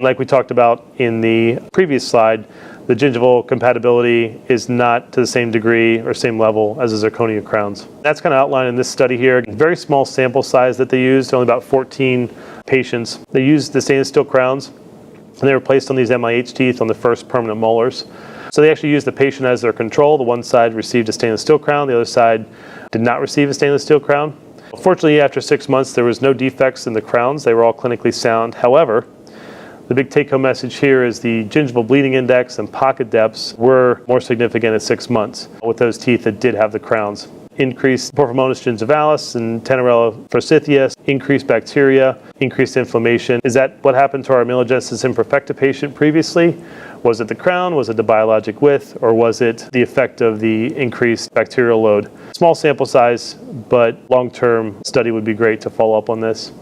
Like we talked about in the previous slide, the gingival compatibility is not to the same degree or same level as the zirconia crowns. That's kind of outlined in this study here. Very small sample size that they used, only about 14 patients. They used the stainless steel crowns, and they were placed on these MIH teeth on the first permanent molars. So they actually used the patient as their control. The one side received a stainless steel crown, the other side did not receive a stainless steel crown. Fortunately, after 6 months, there was no defects in the crowns. They were all clinically sound. However, the big take-home message here is the gingival bleeding index and pocket depths were more significant at 6 months with those teeth that did have the crowns. Increased Porphyromonas gingivalis and Tenorella forsythia, increased bacteria, increased inflammation. Is that what happened to our amelogenesis imperfecta patient previously? Was it the crown? Was it the biologic width? Or was it the effect of the increased bacterial load? Small sample size, but long-term study would be great to follow up on this.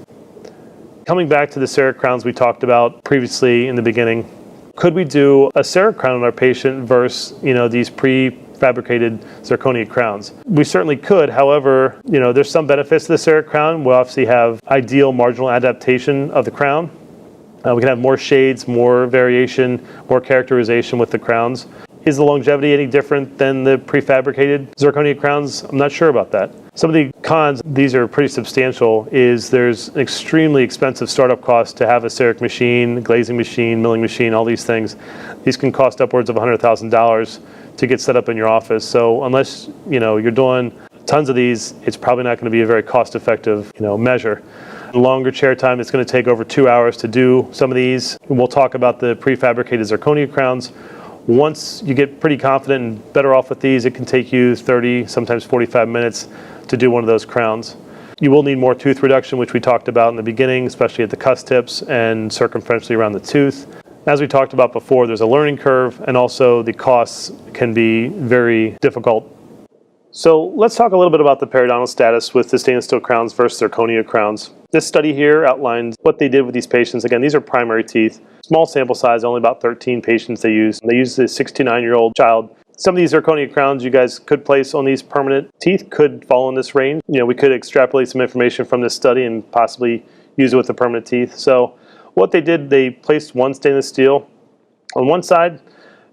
Coming back to the CEREC crowns we talked about previously in the beginning, could we do a CEREC crown on our patient versus, these prefabricated zirconia crowns? We certainly could. However, there's some benefits to the CEREC crown. We'll obviously have ideal marginal adaptation of the crown. We can have more shades, more variation, more characterization with the crowns. Is the longevity any different than the prefabricated zirconia crowns? I'm not sure about that. Some of the cons, these are pretty substantial, is there's an extremely expensive startup cost to have a CEREC machine, glazing machine, milling machine, all these things. These can cost upwards of $100,000 to get set up in your office. So unless you're doing tons of these, it's probably not going to be a very cost-effective measure. Longer chair time, it's going to take over 2 hours to do some of these. We'll talk about the prefabricated zirconia crowns. Once you get pretty confident and better off with these, it can take you 30, sometimes 45 minutes to do one of those crowns. You will need more tooth reduction, which we talked about in the beginning, especially at the cusp tips and circumferentially around the tooth. As we talked about before, there's a learning curve, and also the costs can be very difficult. So let's talk a little bit about the periodontal status with the stainless steel crowns versus zirconia crowns. This study here outlines what they did with these patients. Again, these are primary teeth. Small sample size, only about 13 patients they used. They used a 6-to-9-year-old child. Some of these zirconia crowns you guys could place on these permanent teeth could fall in this range. We could extrapolate some information from this study and possibly use it with the permanent teeth. So what they did, they placed one stainless steel on one side,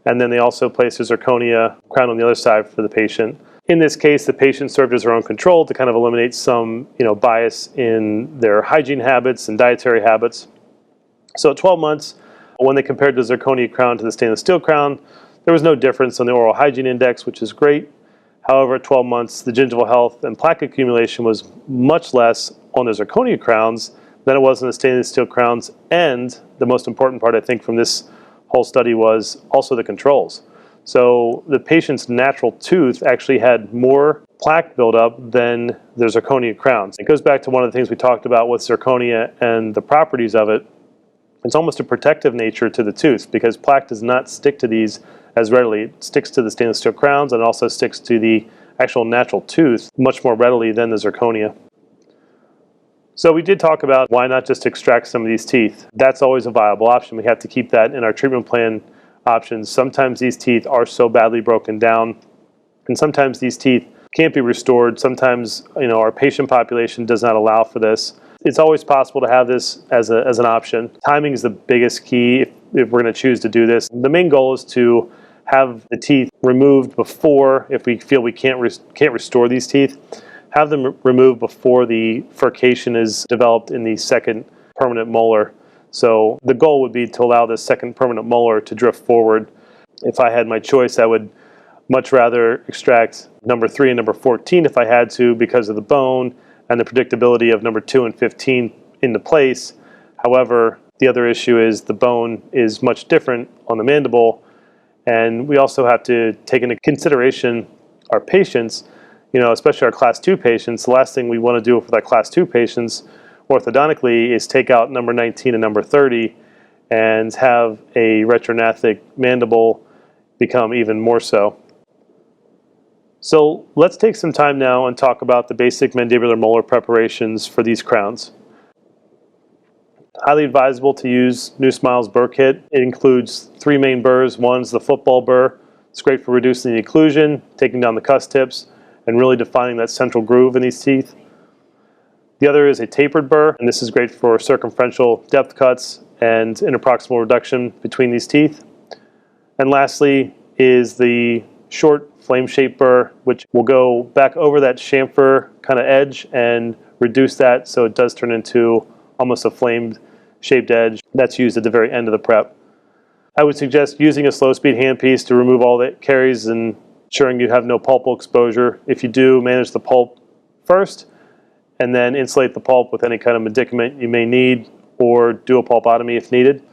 and then they also placed a zirconia crown on the other side for the patient. In this case, the patient served as their own control to kind of eliminate some bias in their hygiene habits and dietary habits. So at 12 months, when they compared the zirconia crown to the stainless steel crown, there was no difference on the oral hygiene index, which is great. However, at 12 months, the gingival health and plaque accumulation was much less on the zirconia crowns than it was in the stainless steel crowns. And the most important part, I think, from this whole study was also the controls. So the patient's natural tooth actually had more plaque buildup than the zirconia crowns. It goes back to one of the things we talked about with zirconia and the properties of it. It's almost a protective nature to the tooth because plaque does not stick to these as readily. It sticks to the stainless steel crowns and also sticks to the actual natural tooth much more readily than the zirconia. So we did talk about why not just extract some of these teeth. That's always a viable option. We have to keep that in our treatment plan options. Sometimes these teeth are so badly broken down, and sometimes these teeth can't be restored. Sometimes our patient population does not allow for this. It's always possible to have this as an option. Timing is the biggest key if we're going to choose to do this. The main goal is to have the teeth removed before, if we feel we can't restore these teeth, have them removed before the furcation is developed in the second permanent molar. So the goal would be to allow this second permanent molar to drift forward. If I had my choice, I would much rather extract number 3 and number 14 if I had to, because of the bone and the predictability of number 2 and 15 into place. However, the other issue is the bone is much different on the mandible, and we also have to take into consideration our patients, especially our class 2 patients. The last thing we want to do with our class 2 patients orthodontically is take out number 19 and number 30 and have a retrognathic mandible become even more so. So let's take some time now and talk about the basic mandibular molar preparations for these crowns. Highly advisable to use NuSmile's burr kit. It includes 3 main burrs. One's the football burr. It's great for reducing the occlusion, taking down the cusp tips, and really defining that central groove in these teeth. The other is a tapered burr, and this is great for circumferential depth cuts and interproximal reduction between these teeth. And lastly is the short flame-shaped burr, which will go back over that chamfer kind of edge and reduce that so it does turn into almost a flame-shaped edge. That's used at the very end of the prep. I would suggest using a slow-speed handpiece to remove all that caries and ensuring you have no pulpal exposure. If you do, manage the pulp first, and then insulate the pulp with any kind of medicament you may need, or do a pulpotomy if needed.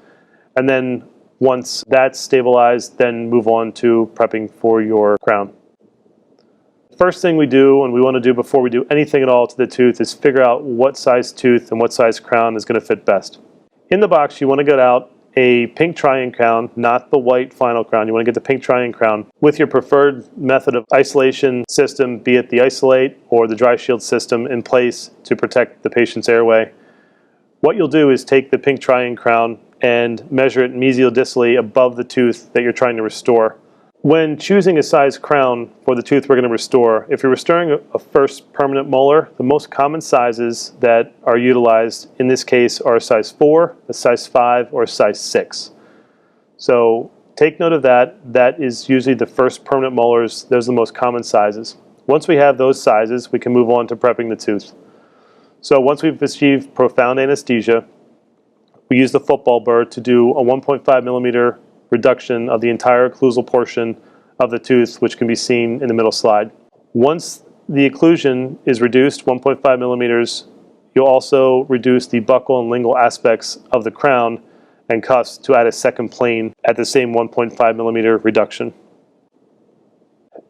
And then once that's stabilized, then move on to prepping for your crown. First thing we do, and we want to do before we do anything at all to the tooth, is figure out what size tooth and what size crown is going to fit best. In the box, you want to get out a pink Tri-N crown, not the white final crown. You want to get the pink Tri-N crown with your preferred method of isolation system, be it the isolate or the dry shield system, in place to protect the patient's airway. What you'll do is take the pink Tri-N crown and measure it mesial-distally above the tooth that you're trying to restore. When choosing a size crown for the tooth we're going to restore, if you're restoring a first permanent molar, the most common sizes that are utilized in this case are a size 4, a size 5, or a size 6. So take note of that. That is usually the first permanent molars. Those are the most common sizes. Once we have those sizes, we can move on to prepping the tooth. So once we've achieved profound anesthesia, we use the football burr to do a 1.5 millimeter reduction of the entire occlusal portion of the tooth, which can be seen in the middle slide. Once the occlusion is reduced 1.5 millimeters, you'll also reduce the buccal and lingual aspects of the crown and cusps to add a second plane at the same 1.5 millimeter reduction.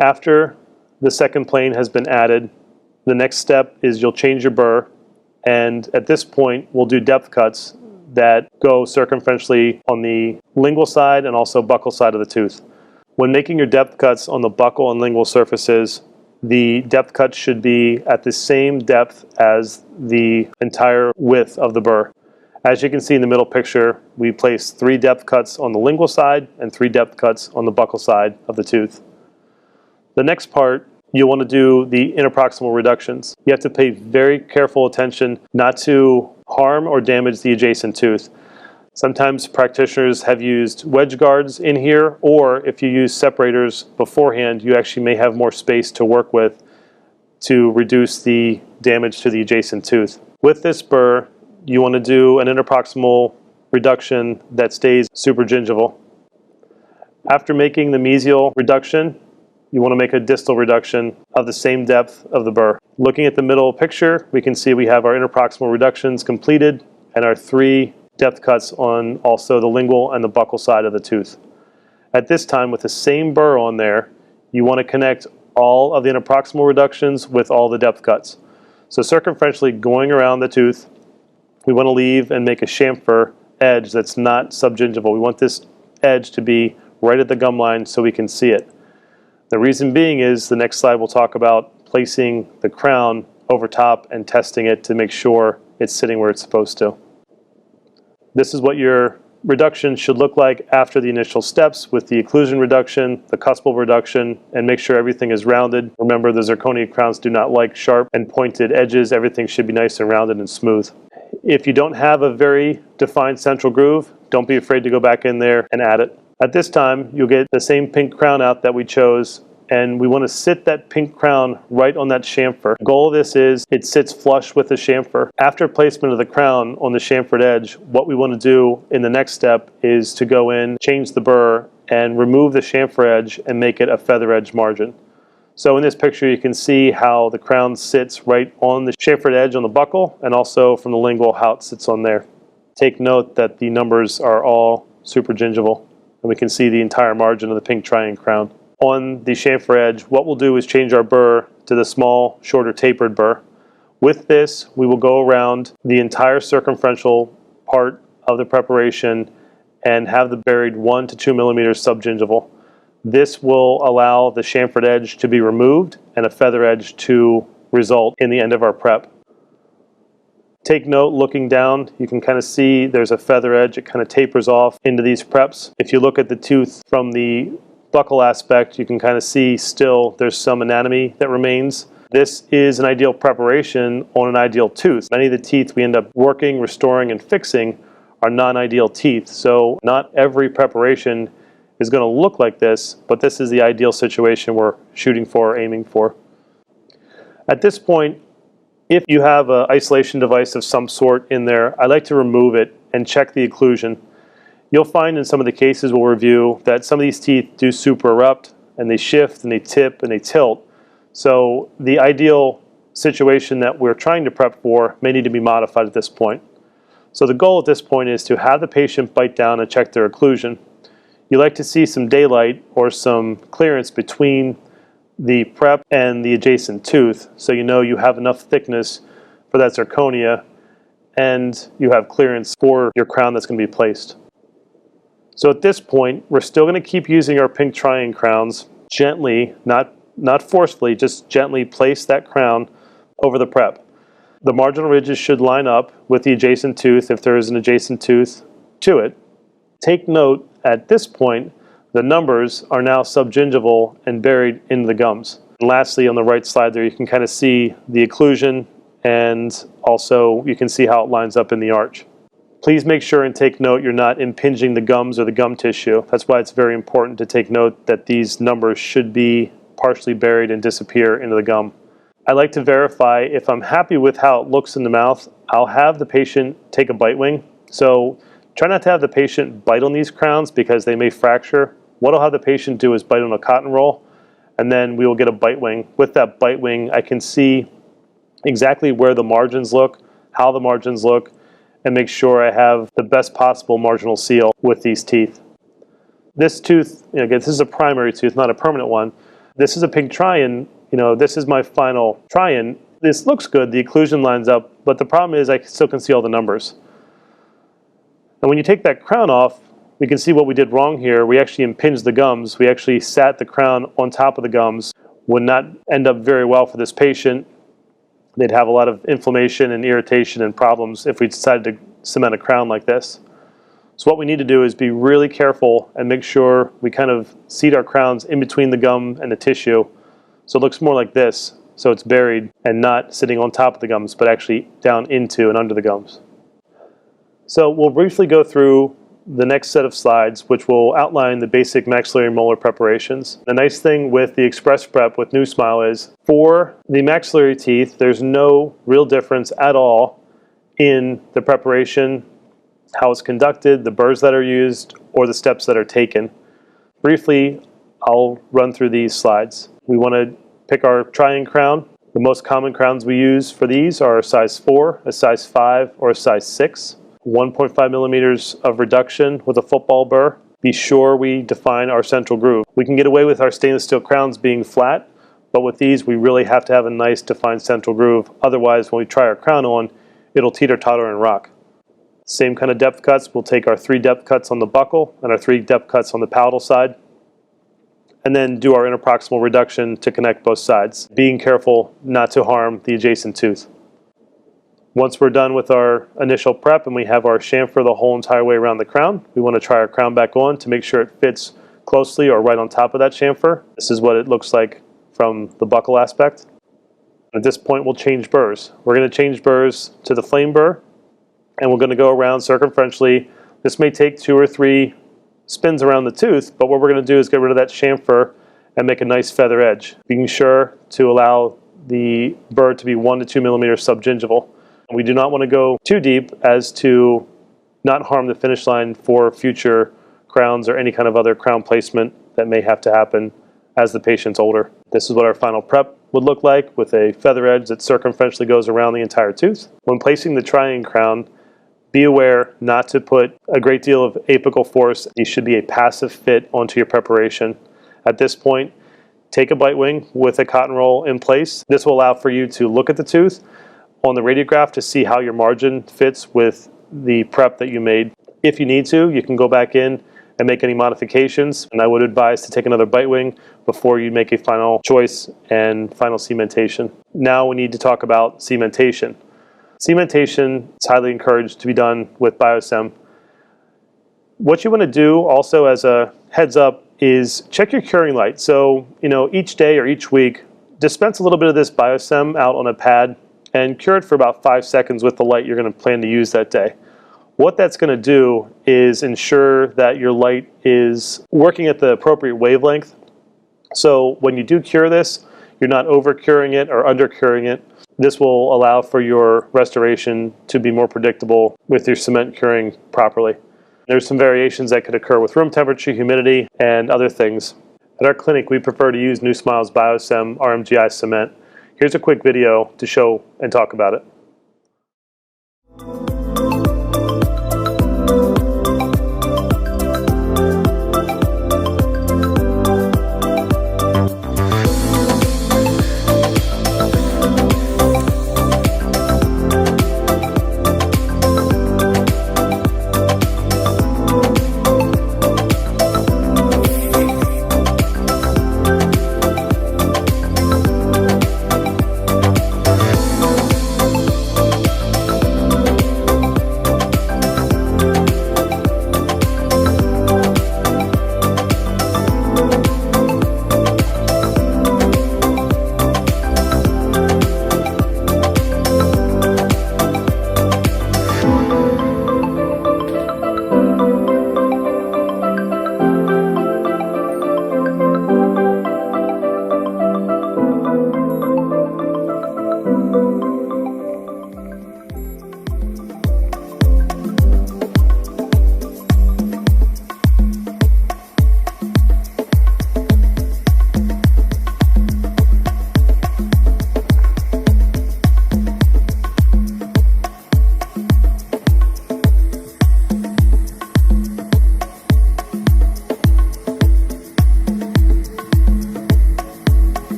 After the second plane has been added, the next step is you'll change your burr, and at this point we'll do depth cuts that go circumferentially on the lingual side and also buccal side of the tooth. When making your depth cuts on the buccal and lingual surfaces, the depth cut should be at the same depth as the entire width of the burr. As you can see in the middle picture, we placed 3 depth cuts on the lingual side and 3 depth cuts on the buccal side of the tooth. The next part, you'll want to do the interproximal reductions. You have to pay very careful attention not to harm or damage the adjacent tooth. Sometimes practitioners have used wedge guards in here, or if you use separators beforehand, you actually may have more space to work with to reduce the damage to the adjacent tooth. With this burr, you want to do an interproximal reduction that stays supragingival. After making the mesial reduction, you want to make a distal reduction of the same depth of the burr. Looking at the middle picture, we can see we have our interproximal reductions completed and our 3 depth cuts on also the lingual and the buccal side of the tooth. At this time, with the same burr on there, you want to connect all of the interproximal reductions with all the depth cuts. So circumferentially going around the tooth, we want to leave and make a chamfer edge that's not subgingival. We want this edge to be right at the gum line so we can see it. The reason being is the next slide will talk about placing the crown over top and testing it to make sure it's sitting where it's supposed to. This is what your reduction should look like after the initial steps with the occlusion reduction, the cuspal reduction, and make sure everything is rounded. Remember, the zirconia crowns do not like sharp and pointed edges. Everything should be nice and rounded and smooth. If you don't have a very defined central groove, don't be afraid to go back in there and add it. At this time, you'll get the same pink crown out that we chose, and we want to sit that pink crown right on that chamfer. The goal of this is it sits flush with the chamfer. After placement of the crown on the chamfered edge, what we want to do in the next step is to go in, change the burr, and remove the chamfer edge and make it a feather edge margin. So in this picture, you can see how the crown sits right on the chamfered edge on the buccal, and also from the lingual how it sits on there. Take note that the numbers are all supragingival, and we can see the entire margin of the pink Tri-N crown. On the chamfer edge, what we'll do is change our burr to the small, shorter tapered burr. With this, we will go around the entire circumferential part of the preparation and have the buried 1 to 2 millimeters subgingival. This will allow the chamfered edge to be removed and a feather edge to result in the end of our prep. Take note, looking down, you can kind of see there's a feather edge. It kind of tapers off into these preps. If you look at the tooth from the buccal aspect, you can kind of see still there's some anatomy that remains. This is an ideal preparation on an ideal tooth. Many of the teeth we end up working, restoring, and fixing are non-ideal teeth. So not every preparation is going to look like this, but this is the ideal situation we're shooting for, or aiming for. At this point, if you have an isolation device of some sort in there, I like to remove it and check the occlusion. You'll find in some of the cases we'll review that some of these teeth do super erupt, and they shift, and they tip, and they tilt. So the ideal situation that we're trying to prep for may need to be modified at this point. So the goal at this point is to have the patient bite down and check their occlusion. You like to see some daylight or some clearance between the prep and the adjacent tooth, so you know you have enough thickness for that zirconia and you have clearance for your crown that's going to be placed. So at this point, we're still going to keep using our pink tri-ring crowns gently, not forcefully, just gently place that crown over the prep. The marginal ridges should line up with the adjacent tooth if there is an adjacent tooth to it. Take note, at this point, the numbers are now subgingival and buried into the gums. And lastly, on the right side there, you can kind of see the occlusion, and also you can see how it lines up in the arch. Please make sure and take note you're not impinging the gums or the gum tissue. That's why it's very important to take note that these numbers should be partially buried and disappear into the gum. I like to verify if I'm happy with how it looks in the mouth, I'll have the patient take a bite wing. So try not to have the patient bite on these crowns because they may fracture. What I'll have the patient do is bite on a cotton roll, and then we will get a bite wing. With that bite wing, I can see exactly where the margins look, how the margins look, and make sure I have the best possible marginal seal with these teeth. This tooth, again, this is a primary tooth, not a permanent one. This is a pink tri-ring. This is my final tri-ring. This looks good, the occlusion lines up, but the problem is I still can see all the numbers. And when you take that crown off, we can see what we did wrong here. We actually impinged the gums. We actually sat the crown on top of the gums. Would not end up very well for this patient. They'd have a lot of inflammation and irritation and problems if we decided to cement a crown like this. So what we need to do is be really careful and make sure we kind of seat our crowns in between the gum and the tissue. So it looks more like this. So it's buried and not sitting on top of the gums, but actually down into and under the gums. So we'll briefly go through the next set of slides, which will outline the basic maxillary and molar preparations. The nice thing with the Express Prep with NuSmile is for the maxillary teeth, there's no real difference at all in the preparation, how it's conducted, the burrs that are used, or the steps that are taken. Briefly, I'll run through these slides. We want to pick our tri-ring crown. The most common crowns we use for these are a size 4, a size 5, or a size 6. 1.5 millimeters of reduction with a football burr. Be sure we define our central groove. We can get away with our stainless steel crowns being flat, but with these we really have to have a nice defined central groove. Otherwise, when we try our crown on, it'll teeter-totter and rock. Same kind of depth cuts. We'll take our 3 depth cuts on the buccal and our 3 depth cuts on the palatal side, and then do our interproximal reduction to connect both sides, being careful not to harm the adjacent tooth. Once we're done with our initial prep and we have our chamfer the whole entire way around the crown, we want to try our crown back on to make sure it fits closely or right on top of that chamfer. This is what it looks like from the buccal aspect. At this point, we'll change burrs. We're going to change burrs to the flame burr, and we're going to go around circumferentially. This may take 2 or 3 spins around the tooth, but what we're going to do is get rid of that chamfer and make a nice feather edge, being sure to allow the burr to be 1 to 2 millimeters subgingival. We do not want to go too deep as to not harm the finish line for future crowns or any kind of other crown placement that may have to happen as the patient's older. This is what our final prep would look like with a feather edge that circumferentially goes around the entire tooth. When placing the tri-ring crown, be aware not to put a great deal of apical force. These should be a passive fit onto your preparation. At this point, take a bite wing with a cotton roll in place. This will allow for you to look at the tooth on the radiograph to see how your margin fits with the prep that you made. If you need to, you can go back in and make any modifications, and I would advise to take another bite wing before you make a final choice and final cementation. Now we need to talk about cementation. Cementation is highly encouraged to be done with Biosem. What you want to do also as a heads up is check your curing light. So, each day or each week, dispense a little bit of this Biosem out on a pad and cure it for about 5 seconds with the light you're going to plan to use that day. What that's going to do is ensure that your light is working at the appropriate wavelength. So when you do cure this, you're not over curing it or under curing it. This will allow for your restoration to be more predictable with your cement curing properly. There's some variations that could occur with room temperature, humidity, and other things. At our clinic, we prefer to use NuSmile's Biosem RMGI cement. Here's a quick video to show and talk about it.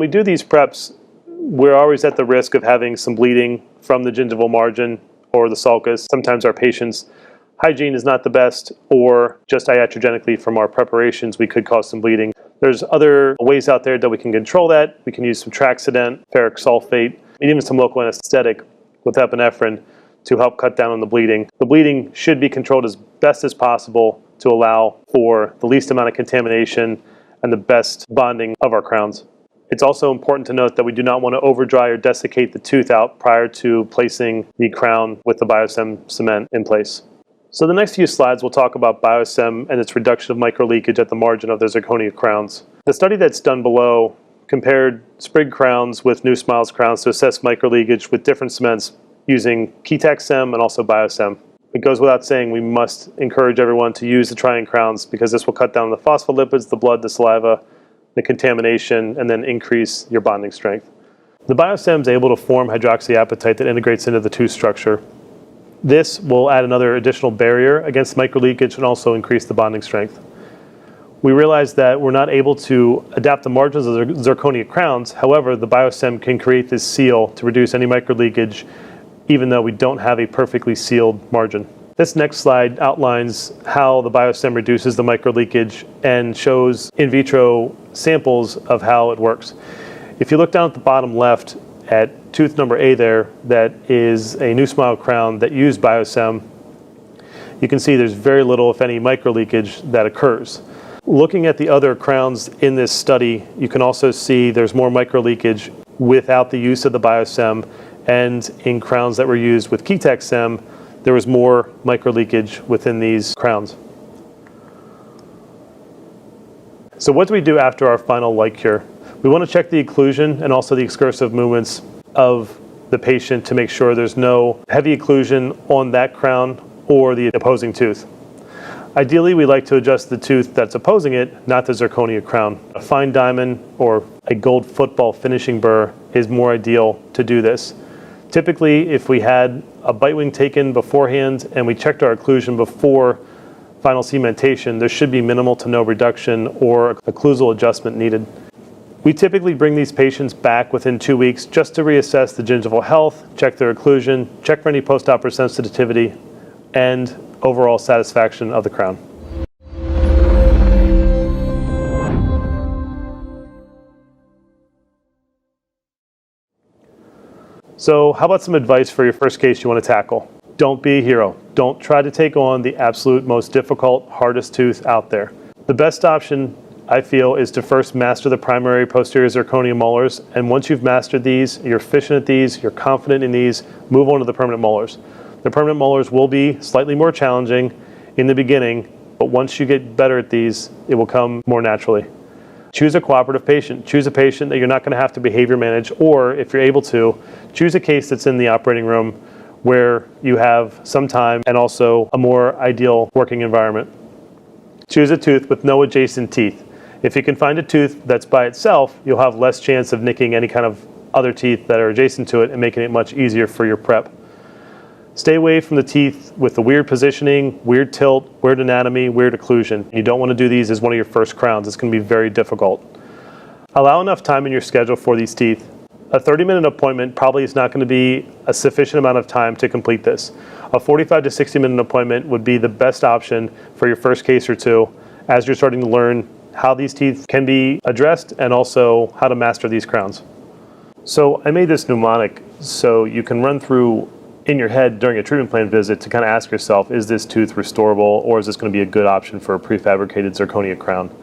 do these preps, we're always at the risk of having some bleeding from the gingival margin or the sulcus. Sometimes our patients' hygiene is not the best, or just iatrogenically from our preparations, we could cause some bleeding. There's other ways out there that we can control that. We can use some Traxident, ferric sulfate, and even some local anesthetic with epinephrine to help cut down on the bleeding. The bleeding should be controlled as best as possible to allow for the least amount of contamination and the best bonding of our crowns. It's also important to note that we do not want to overdry or desiccate the tooth out prior to placing the crown with the Biosem cement in place. So the next few slides will talk about Biosem and its reduction of microleakage at the margin of the zirconia crowns. The study that's done below compared Sprigg crowns with New Smile's crowns to assess microleakage with different cements using Ketac-Sem and also Biosem. It goes without saying we must encourage everyone to use the Tri-Ink crowns because this will cut down the phospholipids, the blood, the saliva, the contamination, and then increase your bonding strength. The Biosem is able to form hydroxyapatite that integrates into the tooth structure. This will add another additional barrier against microleakage and also increase the bonding strength. We realize that we're not able to adapt the margins of the zirconia crowns. However, the Biosem can create this seal to reduce any microleakage even though we don't have a perfectly sealed margin. This next slide outlines how the Biosem reduces the microleakage and shows in vitro samples of how it works. If you look down at the bottom left at tooth number A there, that is a New Smile crown that used Biosem, you can see there's very little, if any, microleakage that occurs. Looking at the other crowns in this study, you can also see there's more microleakage without the use of the Biosem, and in crowns that were used with Ketac-Sem, there was more microleakage within these crowns. So what do we do after our final light cure? We want to check the occlusion and also the excursive movements of the patient to make sure there's no heavy occlusion on that crown or the opposing tooth. Ideally, we like to adjust the tooth that's opposing it, not the zirconia crown. A fine diamond or a gold football finishing burr is more ideal to do this. Typically, if we had a bite wing taken beforehand and we checked our occlusion before final cementation, there should be minimal to no reduction or occlusal adjustment needed. We typically bring these patients back within 2 weeks just to reassess the gingival health, check their occlusion, check for any post-operative sensitivity, and overall satisfaction of the crown. So how about some advice for your first case you want to tackle? Don't be a hero. Don't try to take on the absolute most difficult, hardest tooth out there. The best option, I feel, is to first master the primary posterior zirconia molars, and once you've mastered these, you're efficient at these, you're confident in these, move on to the permanent molars. The permanent molars will be slightly more challenging in the beginning, but once you get better at these, it will come more naturally. Choose a cooperative patient. Choose a patient that you're not going to have to behavior manage, or if you're able to, choose a case that's in the operating room where you have some time and also a more ideal working environment. Choose a tooth with no adjacent teeth. If you can find a tooth that's by itself, you'll have less chance of nicking any kind of other teeth that are adjacent to it and making it much easier for your prep. Stay away from the teeth with the weird positioning, weird tilt, weird anatomy, weird occlusion. You don't want to do these as one of your first crowns. It's going to be very difficult. Allow enough time in your schedule for these teeth. A 30-minute appointment probably is not going to be a sufficient amount of time to complete this. A 45 to 60-minute appointment would be the best option for your first case or two as you're starting to learn how these teeth can be addressed and also how to master these crowns. So I made this mnemonic so you can run through in your head during a treatment plan visit to kind of ask yourself, is this tooth restorable, or is this going to be a good option for a prefabricated zirconia crown?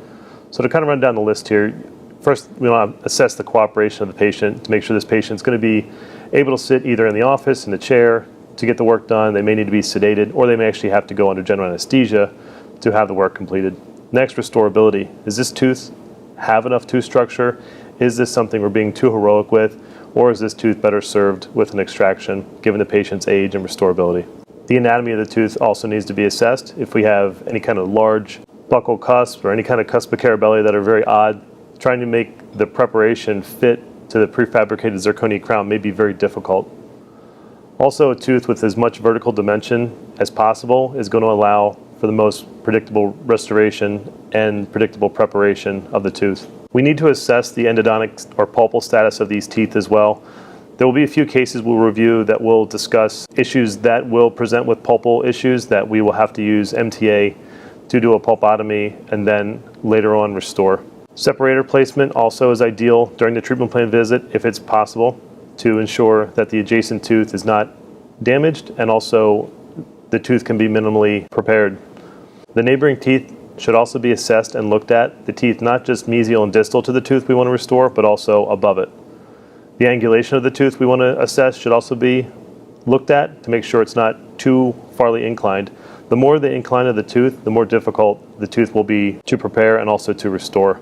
So to kind of run down the list here, first we want to assess the cooperation of the patient to make sure this patient is going to be able to sit either in the office, in the chair, to get the work done. They may need to be sedated, or they may actually have to go under general anesthesia to have the work completed. Next, restorability. Does this tooth have enough tooth structure? Is this something we're being too heroic with? Or is this tooth better served with an extraction, given the patient's age and restorability? The anatomy of the tooth also needs to be assessed. If we have any kind of large buccal cusp or any kind of cusp of carabelli that are very odd, trying to make the preparation fit to the prefabricated zirconia crown may be very difficult. Also, a tooth with as much vertical dimension as possible is going to allow for the most predictable restoration and predictable preparation of the tooth. We need to assess the endodontic or pulpal status of these teeth as well. There will be a few cases we'll review that will discuss issues that will present with pulpal issues that we will have to use MTA to do a pulpotomy and then later on restore. Separator placement also is ideal during the treatment plan visit if it's possible to ensure that the adjacent tooth is not damaged and also the tooth can be minimally prepared. The neighboring teeth should also be assessed and looked at. The teeth not just mesial and distal to the tooth we want to restore, but also above it. The angulation of the tooth we want to assess should also be looked at to make sure it's not too farly inclined. The more the incline of the tooth, the more difficult the tooth will be to prepare and also to restore.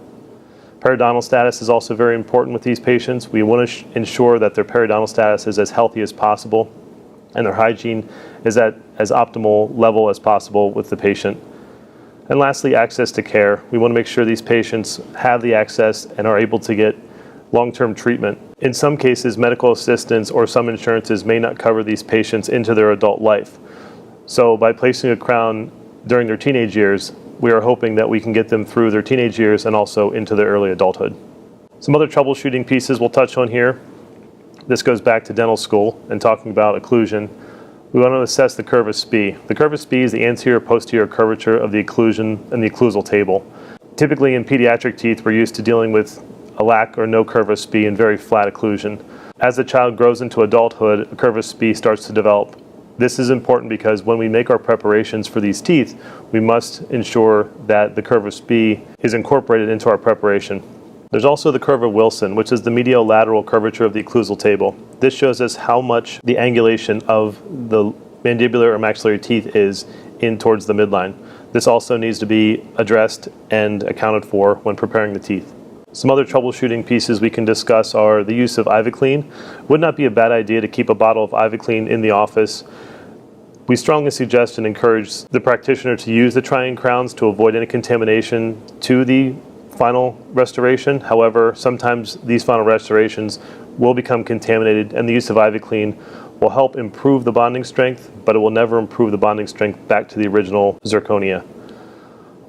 Periodontal status is also very important with these patients. We want to ensure that their periodontal status is as healthy as possible and their hygiene is at as optimal level as possible with the patient. And lastly, access to care. We want to make sure these patients have the access and are able to get long-term treatment. In some cases, medical assistance or some insurances may not cover these patients into their adult life. So by placing a crown during their teenage years, we are hoping that we can get them through their teenage years and also into their early adulthood. Some other troubleshooting pieces we'll touch on here. This goes back to dental school and talking about occlusion. We want to assess the curvus spee. The curvus spee is the anterior-posterior curvature of the occlusion and the occlusal table. Typically in pediatric teeth, we're used to dealing with a lack or no curvus spee and very flat occlusion. As the child grows into adulthood, a curvus spee starts to develop. This is important because when we make our preparations for these teeth, we must ensure that the curvus spee is incorporated into our preparation. There's also the curve of Wilson, which is the medial-lateral curvature of the occlusal table. This shows us how much the angulation of the mandibular or maxillary teeth is in towards the midline. This also needs to be addressed and accounted for when preparing the teeth. Some other troubleshooting pieces we can discuss are the use of Ivoclean. Would not be a bad idea to keep a bottle of Ivoclean in the office. We strongly suggest and encourage the practitioner to use the trying crowns to avoid any contamination to the final restoration. However, sometimes these final restorations will become contaminated and the use of Ivoclean will help improve the bonding strength, but it will never improve the bonding strength back to the original zirconia.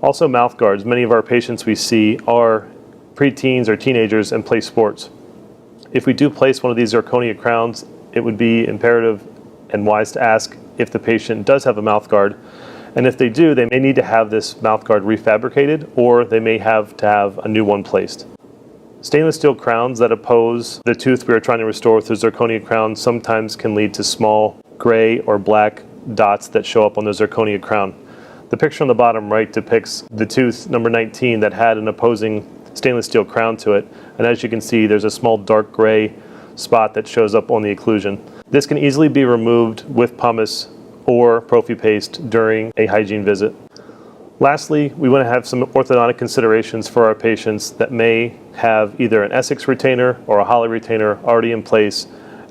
Also mouth guards. Many of our patients we see are preteens or teenagers and play sports. If we do place one of these zirconia crowns, it would be imperative and wise to ask if the patient does have a mouth guard. And if they do, they may need to have this mouth guard refabricated or they may have to have a new one placed. Stainless steel crowns that oppose the tooth we are trying to restore with the zirconia crown sometimes can lead to small gray or black dots that show up on the zirconia crown. The picture on the bottom right depicts the tooth number 19 that had an opposing stainless steel crown to it, and as you can see there's a small dark gray spot that shows up on the occlusion. This can easily be removed with pumice or prophy paste during a hygiene visit. Lastly, we want to have some orthodontic considerations for our patients that may have either an Essex retainer or a Holly retainer already in place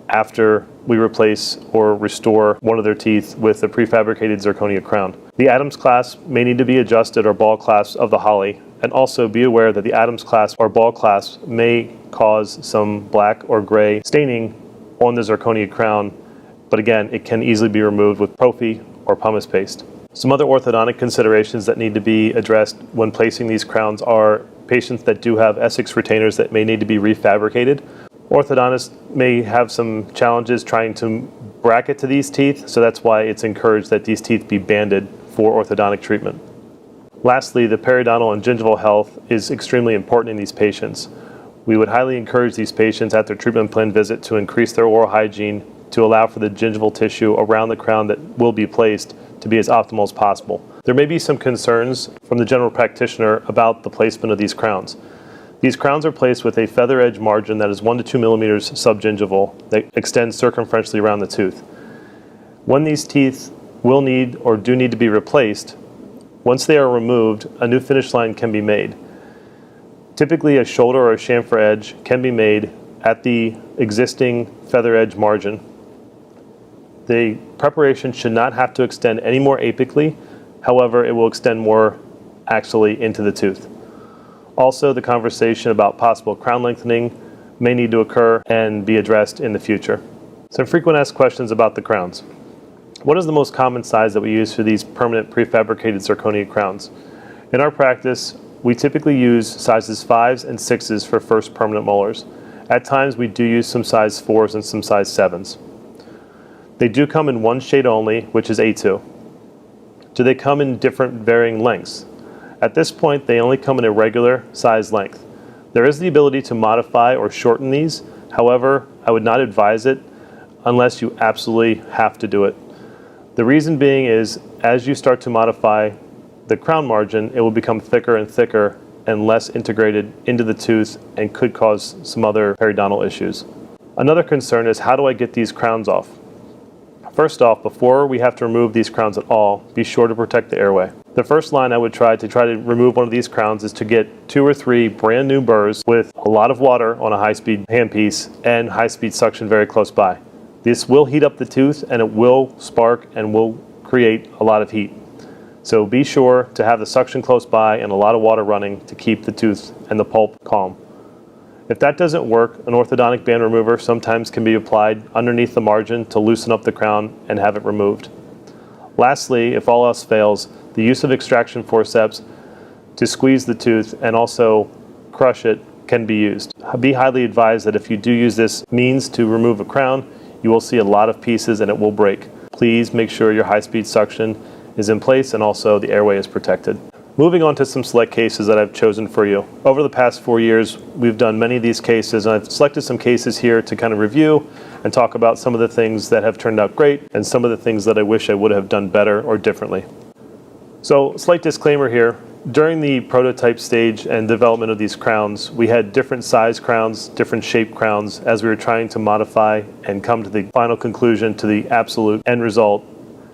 after we replace or restore one of their teeth with a prefabricated zirconia crown. The Adams clasp may need to be adjusted or ball clasp of the Holly, and also be aware that the Adams clasp or ball clasp may cause some black or gray staining on the zirconia crown, but again, it can easily be removed with prophy or pumice paste. Some other orthodontic considerations that need to be addressed when placing these crowns are patients that do have Essex retainers that may need to be refabricated. Orthodontists may have some challenges trying to bracket to these teeth, so that's why it's encouraged that these teeth be banded for orthodontic treatment. Lastly, the periodontal and gingival health is extremely important in these patients. We would highly encourage these patients at their treatment plan visit to increase their oral hygiene to allow for the gingival tissue around the crown that will be placed to be as optimal as possible. There may be some concerns from the general practitioner about the placement of these crowns. These crowns are placed with a feather edge margin that is 1 to 2 millimeters subgingival that extends circumferentially around the tooth. When these teeth will need or do need to be replaced, once they are removed, a new finish line can be made. Typically, a shoulder or a chamfer edge can be made at the existing feather edge margin. The preparation should not have to extend any more apically, however, it will extend more axially into the tooth. Also, the conversation about possible crown lengthening may need to occur and be addressed in the future. Some frequent asked questions about the crowns. What is the most common size that we use for these permanent prefabricated zirconia crowns? In our practice, we typically use sizes 5s and 6s for first permanent molars. At times we do use some size 4s and some size 7s. They do come in one shade only, which is A2. Do they come in different varying lengths? At this point, they only come in a regular size length. There is the ability to modify or shorten these. However, I would not advise it unless you absolutely have to do it. The reason being is, as you start to modify the crown margin, it will become thicker and thicker and less integrated into the tooth and could cause some other periodontal issues. Another concern is, how do I get these crowns off? First off, before we have to remove these crowns at all, be sure to protect the airway. The first line I would try to remove one of these crowns is to get 2 or 3 brand new burrs with a lot of water on a high-speed handpiece and high-speed suction very close by. This will heat up the tooth and it will spark and will create a lot of heat. So be sure to have the suction close by and a lot of water running to keep the tooth and the pulp calm. If that doesn't work, an orthodontic band remover sometimes can be applied underneath the margin to loosen up the crown and have it removed. Lastly, if all else fails, the use of extraction forceps to squeeze the tooth and also crush it can be used. Be highly advised that if you do use this means to remove a crown, you will see a lot of pieces and it will break. Please make sure your high-speed suction is in place and also the airway is protected. Moving on to some select cases that I've chosen for you. Over the past 4 years, we've done many of these cases, and I've selected some cases here to kind of review and talk about some of the things that have turned out great and some of the things that I wish I would have done better or differently. So, slight disclaimer here. During the prototype stage and development of these crowns, we had different size crowns, different shape crowns, as we were trying to modify and come to the final conclusion, to the absolute end result.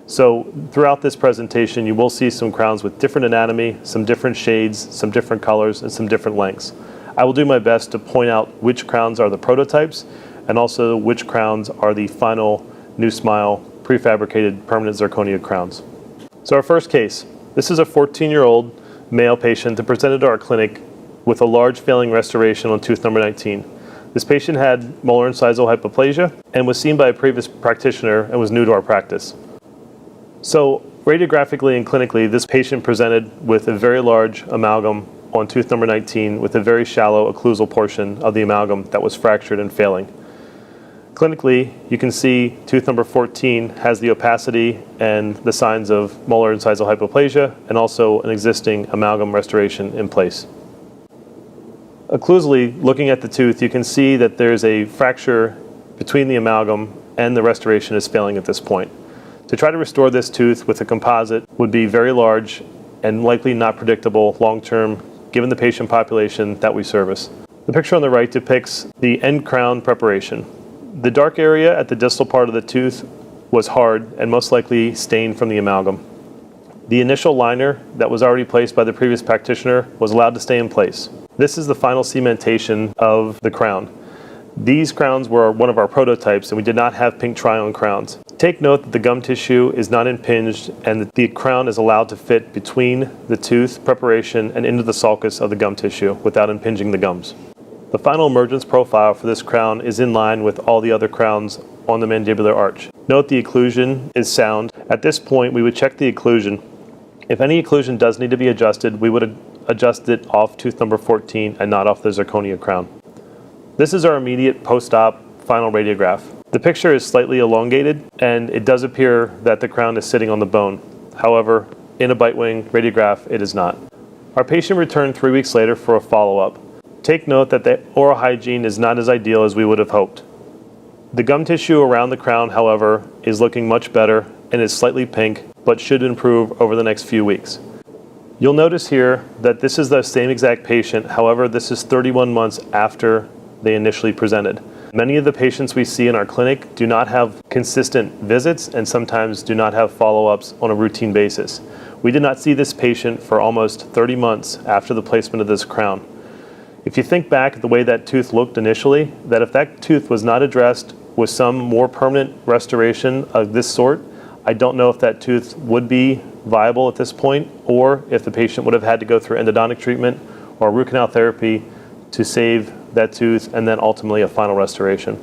So throughout this presentation, you will see some crowns with different anatomy, some different shades, some different colors, and some different lengths. I will do my best to point out which crowns are the prototypes and also which crowns are the final New Smile prefabricated permanent zirconia crowns. So our first case, this is a 14-year-old male patient that presented to our clinic with a large failing restoration on tooth number 19. This patient had molar incisal hypoplasia and was seen by a previous practitioner and was new to our practice. So radiographically and clinically, this patient presented with a very large amalgam on tooth number 19 with a very shallow occlusal portion of the amalgam that was fractured and failing. Clinically, you can see tooth number 14 has the opacity and the signs of molar incisal hypoplasia and also an existing amalgam restoration in place. Occlusally, looking at the tooth, you can see that there's a fracture between the amalgam and the restoration is failing at this point. To try to restore this tooth with a composite would be very large and likely not predictable long-term given the patient population that we service. The picture on the right depicts the end crown preparation. The dark area at the distal part of the tooth was hard and most likely stained from the amalgam. The initial liner that was already placed by the previous practitioner was allowed to stay in place. This is the final cementation of the crown. These crowns were one of our prototypes and we did not have pink try-on crowns. Take note that the gum tissue is not impinged and that the crown is allowed to fit between the tooth preparation and into the sulcus of the gum tissue without impinging the gums. The final emergence profile for this crown is in line with all the other crowns on the mandibular arch. Note the occlusion is sound. At this point, we would check the occlusion. If any occlusion does need to be adjusted, we would adjust it off tooth number 14 and not off the zirconia crown. This is our immediate post-op final radiograph. The picture is slightly elongated and it does appear that the crown is sitting on the bone. However, in a bite wing radiograph, it is not. Our patient returned 3 weeks later for a follow-up. Take note that the oral hygiene is not as ideal as we would have hoped. The gum tissue around the crown, however, is looking much better and is slightly pink, but should improve over the next few weeks. You'll notice here that this is the same exact patient, however, this is 31 months after they initially presented. Many of the patients we see in our clinic do not have consistent visits and sometimes do not have follow-ups on a routine basis. We did not see this patient for almost 30 months after the placement of this crown. If you think back at the way that tooth looked initially, that if that tooth was not addressed with some more permanent restoration of this sort, I don't know if that tooth would be viable at this point or if the patient would have had to go through endodontic treatment or root canal therapy to save that tooth and then ultimately a final restoration.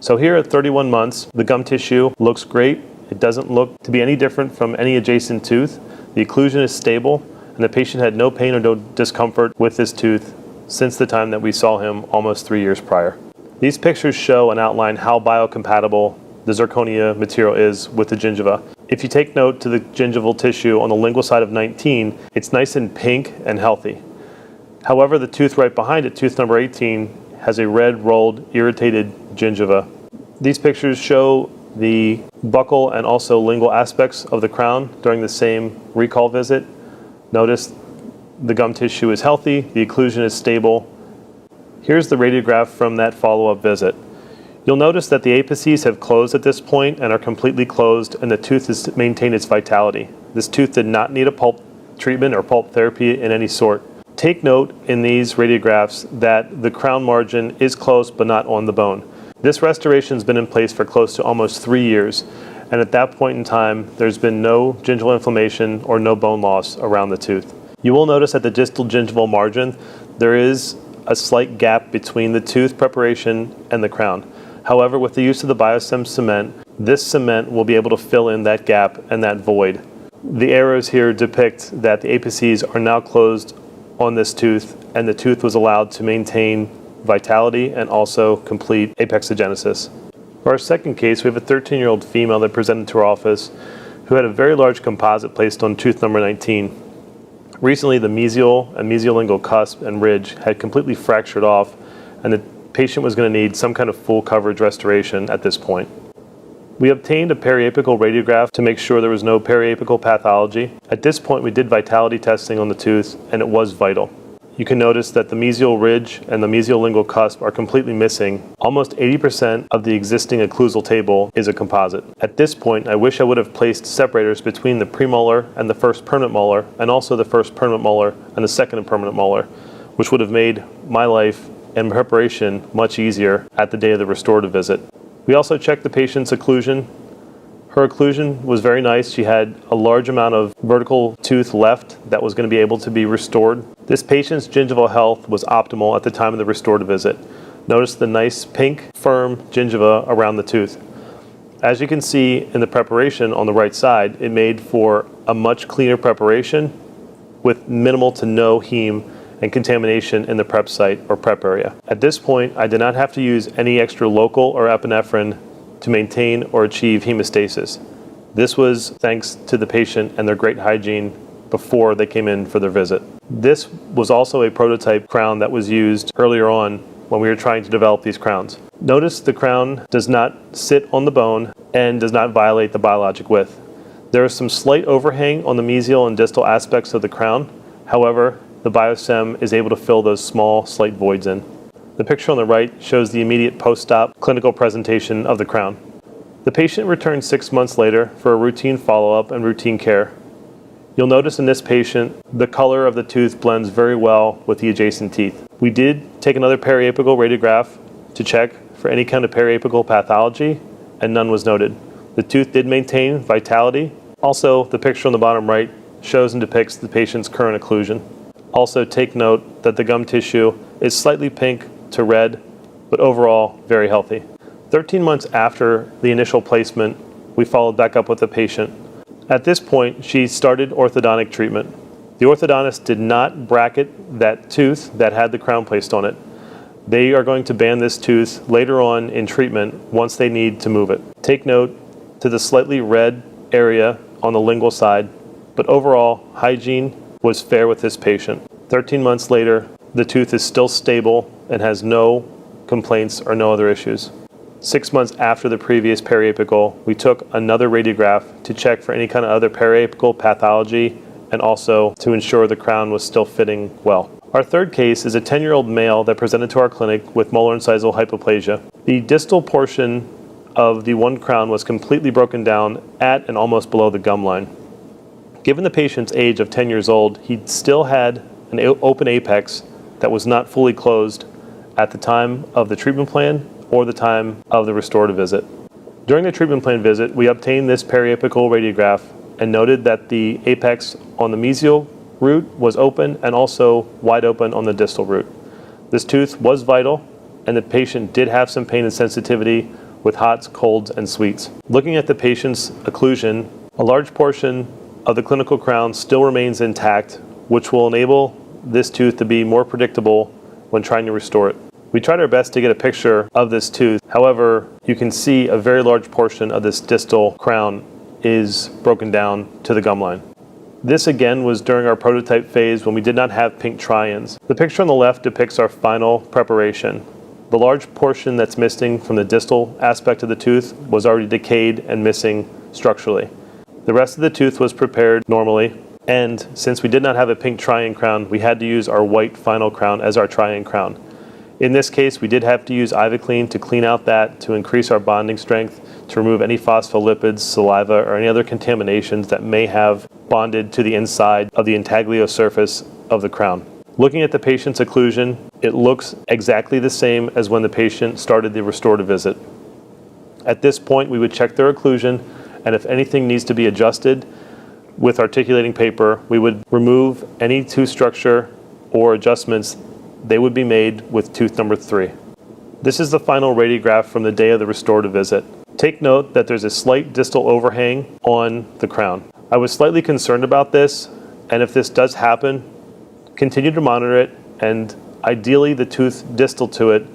So here at 31 months, the gum tissue looks great. It doesn't look to be any different from any adjacent tooth. The occlusion is stable and the patient had no pain or no discomfort with this tooth since the time that we saw him almost 3 years prior. These pictures show and outline how biocompatible the zirconia material is with the gingiva. If you take note to the gingival tissue on the lingual side of 19, it's nice and pink and healthy. However, the tooth right behind it, tooth number 18, has a red, rolled, irritated gingiva. These pictures show the buccal and also lingual aspects of the crown during the same recall visit. Notice the gum tissue is healthy, the occlusion is stable. Here's the radiograph from that follow-up visit. You'll notice that the apices have closed at this point and are completely closed, and the tooth has maintained its vitality. This tooth did not need a pulp treatment or pulp therapy in any sort. Take note in these radiographs that the crown margin is close but not on the bone. This restoration has been in place for close to almost 3 years, and at that point in time, there's been no gingival inflammation or no bone loss around the tooth. You will notice at the distal gingival margin, there is a slight gap between the tooth preparation and the crown. However, with the use of the Biostem cement, this cement will be able to fill in that gap and that void. The arrows here depict that the apices are now closed on this tooth, and the tooth was allowed to maintain vitality and also complete apexogenesis. For our second case, we have a 13-year-old female that presented to our office who had a very large composite placed on tooth number 19. Recently, the mesial and mesiolingual cusp and ridge had completely fractured off, and the patient was going to need some kind of full coverage restoration at this point. We obtained a periapical radiograph to make sure there was no periapical pathology. At this point, we did vitality testing on the tooth, and it was vital. You can notice that the mesial ridge and the mesiolingual cusp are completely missing. Almost 80% of the existing occlusal table is a composite. At this point, I wish I would have placed separators between the premolar and the first permanent molar, and also the first permanent molar and the second permanent molar, which would have made my life and preparation much easier at the day of the restorative visit. We also checked the patient's occlusion. Her occlusion was very nice. She had a large amount of vertical tooth left that was going to be able to be restored. This patient's gingival health was optimal at the time of the restorative visit. Notice the nice pink, firm gingiva around the tooth. As you can see in the preparation on the right side, it made for a much cleaner preparation with minimal to no heme and contamination in the prep site or prep area. At this point, I did not have to use any extra local or epinephrine to maintain or achieve hemostasis. This was thanks to the patient and their great hygiene before they came in for their visit. This was also a prototype crown that was used earlier on when we were trying to develop these crowns. Notice the crown does not sit on the bone and does not violate the biologic width. There is some slight overhang on the mesial and distal aspects of the crown. However, the Biostem is able to fill those small, slight voids in. The picture on the right shows the immediate post-op clinical presentation of the crown. The patient returned 6 months later for a routine follow-up and routine care. You'll notice in this patient, the color of the tooth blends very well with the adjacent teeth. We did take another periapical radiograph to check for any kind of periapical pathology, and none was noted. The tooth did maintain vitality. Also, the picture on the bottom right shows and depicts the patient's current occlusion. Also, take note that the gum tissue is slightly pink to red, but overall very healthy. 13 months after the initial placement, we followed back up with the patient. At this point, she started orthodontic treatment. The orthodontist did not bracket that tooth that had the crown placed on it. They are going to band this tooth later on in treatment once they need to move it. Take note to the slightly red area on the lingual side, but overall, hygiene was fair with this patient. 13 months later, the tooth is still stable and has no complaints or no other issues. 6 months after the previous periapical, we took another radiograph to check for any kind of other periapical pathology and also to ensure the crown was still fitting well. Our third case is a 10-year-old male that presented to our clinic with molar incisal hypoplasia. The distal portion of the one crown was completely broken down at and almost below the gum line. Given the patient's age of 10 years old, he still had an open apex that was not fully closed at the time of the treatment plan or the time of the restorative visit. During the treatment plan visit, we obtained this periapical radiograph and noted that the apex on the mesial root was open and also wide open on the distal root. This tooth was vital, and the patient did have some pain and sensitivity with hots, colds, and sweets. Looking at the patient's occlusion, a large portion of the clinical crown still remains intact which will enable this tooth to be more predictable when trying to restore it. We tried our best to get a picture of this tooth. However, you can see a very large portion of this distal crown is broken down to the gum line. This again was during our prototype phase when we did not have pink try-ins. The picture on the left depicts our final preparation. The large portion that's missing from the distal aspect of the tooth was already decayed and missing structurally. The rest of the tooth was prepared normally, and since we did not have a pink try-in crown, we had to use our white final crown as our try-in crown. In this case, we did have to use Ivaclean to clean out that to increase our bonding strength, to remove any phospholipids, saliva, or any other contaminations that may have bonded to the inside of the intaglio surface of the crown. Looking at the patient's occlusion, it looks exactly the same as when the patient started the restorative visit. At this point, we would check their occlusion, and if anything needs to be adjusted with articulating paper, we would remove any tooth structure or adjustments. They would be made with tooth number 3. This is the final radiograph from the day of the restorative visit. Take note that there's a slight distal overhang on the crown. I was slightly concerned about this, and if this does happen, continue to monitor it, and ideally the tooth distal to it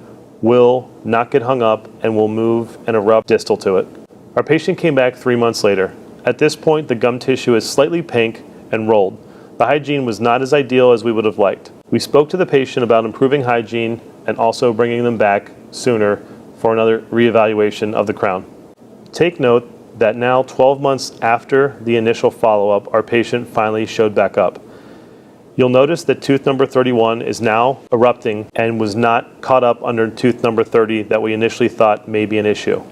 will not get hung up and will move and erupt distal to it. Our patient came back 3 months later. At this point, the gum tissue is slightly pink and rolled. The hygiene was not as ideal as we would have liked. We spoke to the patient about improving hygiene and also bringing them back sooner for another reevaluation of the crown. Take note that now 12 months after the initial follow-up, our patient finally showed back up. You'll notice that tooth number 31 is now erupting and was not caught up under tooth number 30 that we initially thought may be an issue.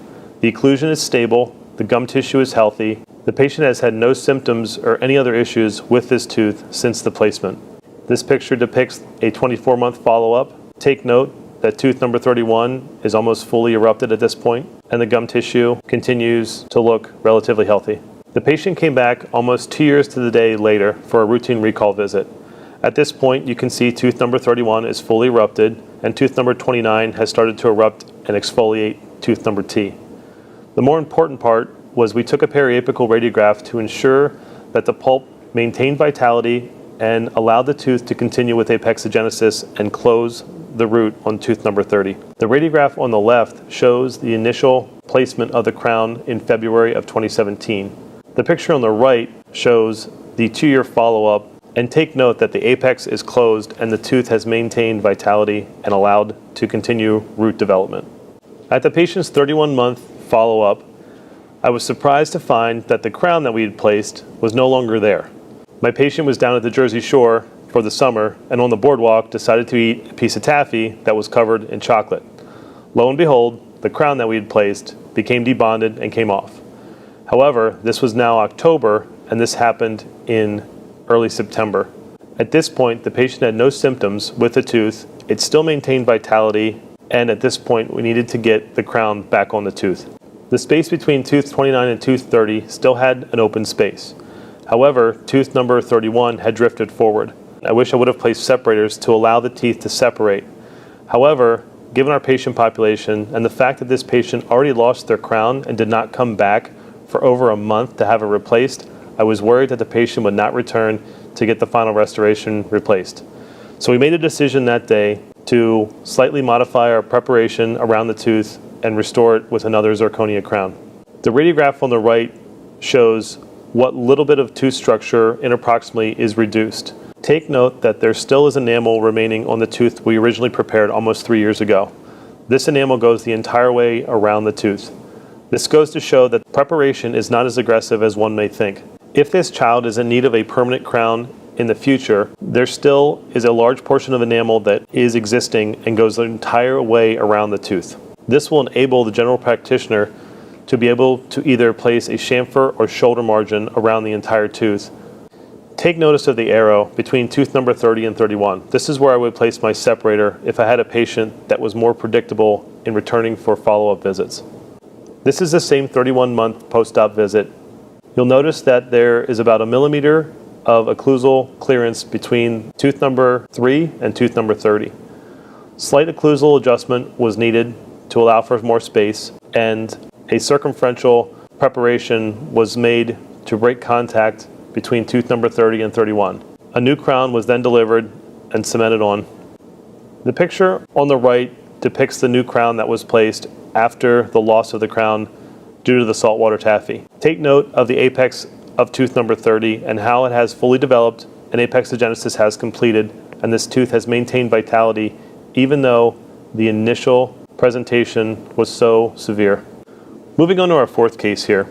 The occlusion is stable, the gum tissue is healthy, the patient has had no symptoms or any other issues with this tooth since the placement. This picture depicts a 24-month follow-up. Take note that tooth number 31 is almost fully erupted at this point, and the gum tissue continues to look relatively healthy. The patient came back almost 2 years to the day later for a routine recall visit. At this point, you can see tooth number 31 is fully erupted, and tooth number 29 has started to erupt and exfoliate tooth number T. The more important part was we took a periapical radiograph to ensure that the pulp maintained vitality and allowed the tooth to continue with apexogenesis and close the root on tooth number 30. The radiograph on the left shows the initial placement of the crown in February of 2017. The picture on the right shows the 2-year follow-up, and take note that the apex is closed and the tooth has maintained vitality and allowed to continue root development. At the patient's 31-month follow-up, I was surprised to find that the crown that we had placed was no longer there. My patient was down at the Jersey Shore for the summer and on the boardwalk decided to eat a piece of taffy that was covered in chocolate. Lo and behold, the crown that we had placed became debonded and came off. However, this was now October and this happened in early September. At this point, the patient had no symptoms with the tooth. It still maintained vitality, and at this point, we needed to get the crown back on the tooth. The space between tooth 29 and tooth 30 still had an open space. However, tooth number 31 had drifted forward. I wish I would have placed separators to allow the teeth to separate. However, given our patient population and the fact that this patient already lost their crown and did not come back for over a month to have it replaced, I was worried that the patient would not return to get the final restoration replaced. So we made a decision that day to slightly modify our preparation around the tooth and restore it with another zirconia crown. The radiograph on the right shows what little bit of tooth structure interproximally is reduced. Take note that there still is enamel remaining on the tooth we originally prepared almost 3 years ago. This enamel goes the entire way around the tooth. This goes to show that preparation is not as aggressive as one may think. If this child is in need of a permanent crown in the future, there still is a large portion of enamel that is existing and goes the entire way around the tooth. This will enable the general practitioner to be able to either place a chamfer or shoulder margin around the entire tooth. Take notice of the arrow between tooth number 30 and 31. This is where I would place my separator if I had a patient that was more predictable in returning for follow-up visits. This is the same 31-month post-op visit. You'll notice that there is about 1 millimeter of occlusal clearance between tooth number 3 and tooth number 30. Slight occlusal adjustment was needed to allow for more space, and a circumferential preparation was made to break contact between tooth number 30 and 31. A new crown was then delivered and cemented on. The picture on the right depicts the new crown that was placed after the loss of the crown due to the saltwater taffy. Take note of the apex of tooth number 30 and how it has fully developed and apexogenesis has completed, and this tooth has maintained vitality even though the initial presentation was so severe. Moving on to our fourth case here.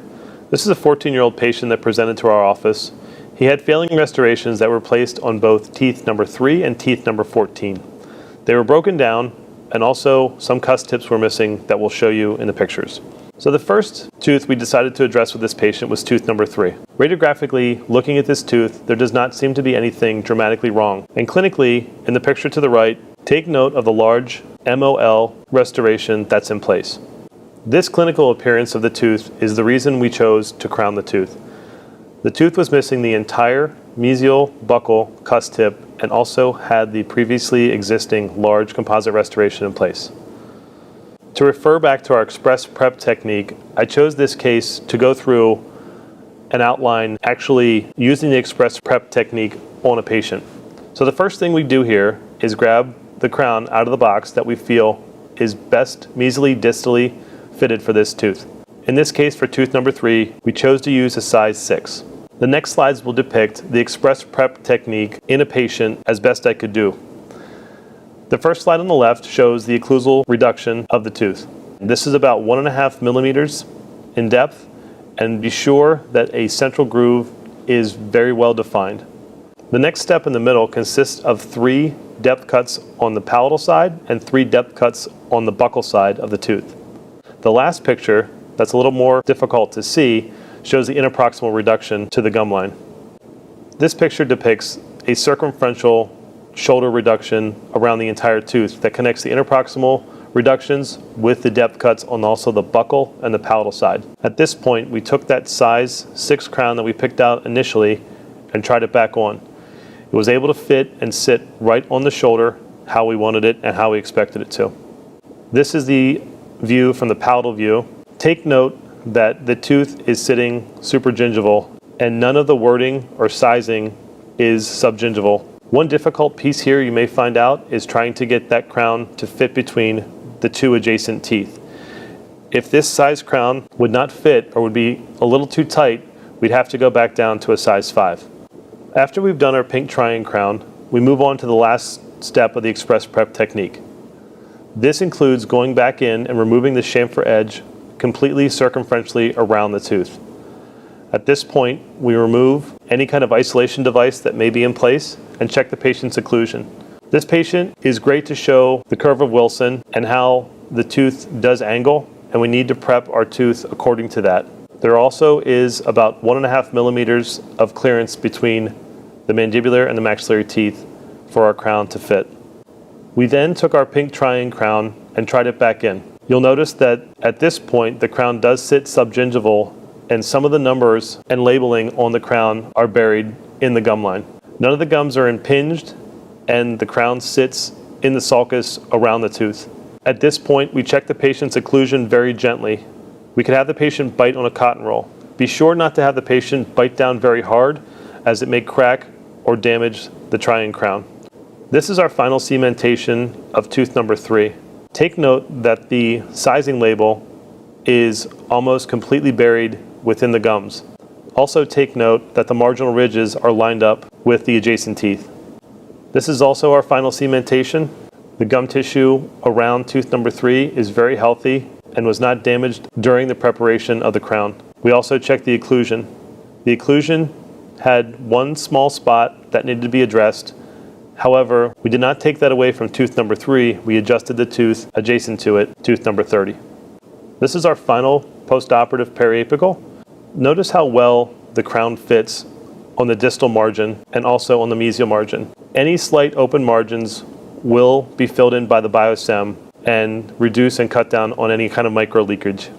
This is a 14-year-old patient that presented to our office. He had failing restorations that were placed on both teeth number 3 and teeth number 14. They were broken down, and also some cusp tips were missing that we'll show you in the pictures. So the first tooth we decided to address with this patient was tooth number 3. Radiographically, looking at this tooth, there does not seem to be anything dramatically wrong. And clinically, in the picture to the right, take note of the large MOL restoration that's in place. This clinical appearance of the tooth is the reason we chose to crown the tooth. The tooth was missing the entire mesial buccal cusp tip and also had the previously existing large composite restoration in place. To refer back to our express prep technique, I chose this case to go through and outline actually using the express prep technique on a patient. So the first thing we do here is grab the crown out of the box that we feel is best mesially distally fitted for this tooth. In this case, for tooth number 3, we chose to use a size 6. The next slides will depict the express prep technique in a patient as best I could do. The first slide on the left shows the occlusal reduction of the tooth. This is about 1.5 millimeters in depth, and be sure that a central groove is very well defined. The next step in the middle consists of 3 depth cuts on the palatal side and 3 depth cuts on the buccal side of the tooth. The last picture, that's a little more difficult to see, shows the interproximal reduction to the gum line. This picture depicts a circumferential shoulder reduction around the entire tooth that connects the interproximal reductions with the depth cuts on also the buccal and the palatal side. At this point, we took that size 6 crown that we picked out initially and tried it back on. It was able to fit and sit right on the shoulder how we wanted it and how we expected it to. This is the view from the palatal view. Take note that the tooth is sitting supragingival and none of the wording or sizing is subgingival. One difficult piece here you may find out is trying to get that crown to fit between the 2 adjacent teeth. If this size crown would not fit or would be a little too tight, we'd have to go back down to a size 5. After we've done our pink triangle crown, we move on to the last step of the express prep technique. This includes going back in and removing the chamfer edge completely circumferentially around the tooth. At this point, we remove any kind of isolation device that may be in place and check the patient's occlusion. This patient is great to show the curve of Wilson and how the tooth does angle, and we need to prep our tooth according to that. There also is about 1.5 millimeters of clearance between the mandibular and the maxillary teeth for our crown to fit. We then took our pink triangle crown and tried it back in. You'll notice that at this point the crown does sit subgingival and some of the numbers and labeling on the crown are buried in the gum line. None of the gums are impinged and the crown sits in the sulcus around the tooth. At this point, we check the patient's occlusion very gently. We could have the patient bite on a cotton roll. Be sure not to have the patient bite down very hard as it may crack or damage the triangle crown. This is our final cementation of tooth number 3. Take note that the sizing label is almost completely buried within the gums. Also take note that the marginal ridges are lined up with the adjacent teeth. This is also our final cementation. The gum tissue around tooth number 3 is very healthy and was not damaged during the preparation of the crown. We also checked the occlusion. The occlusion had one small spot that needed to be addressed. However, we did not take that away from tooth number 3. We adjusted the tooth adjacent to it, tooth number 30. This is our final postoperative periapical. Notice how well the crown fits on the distal margin and also on the mesial margin. Any slight open margins will be filled in by the biostem and reduce and cut down on any kind of micro leakage.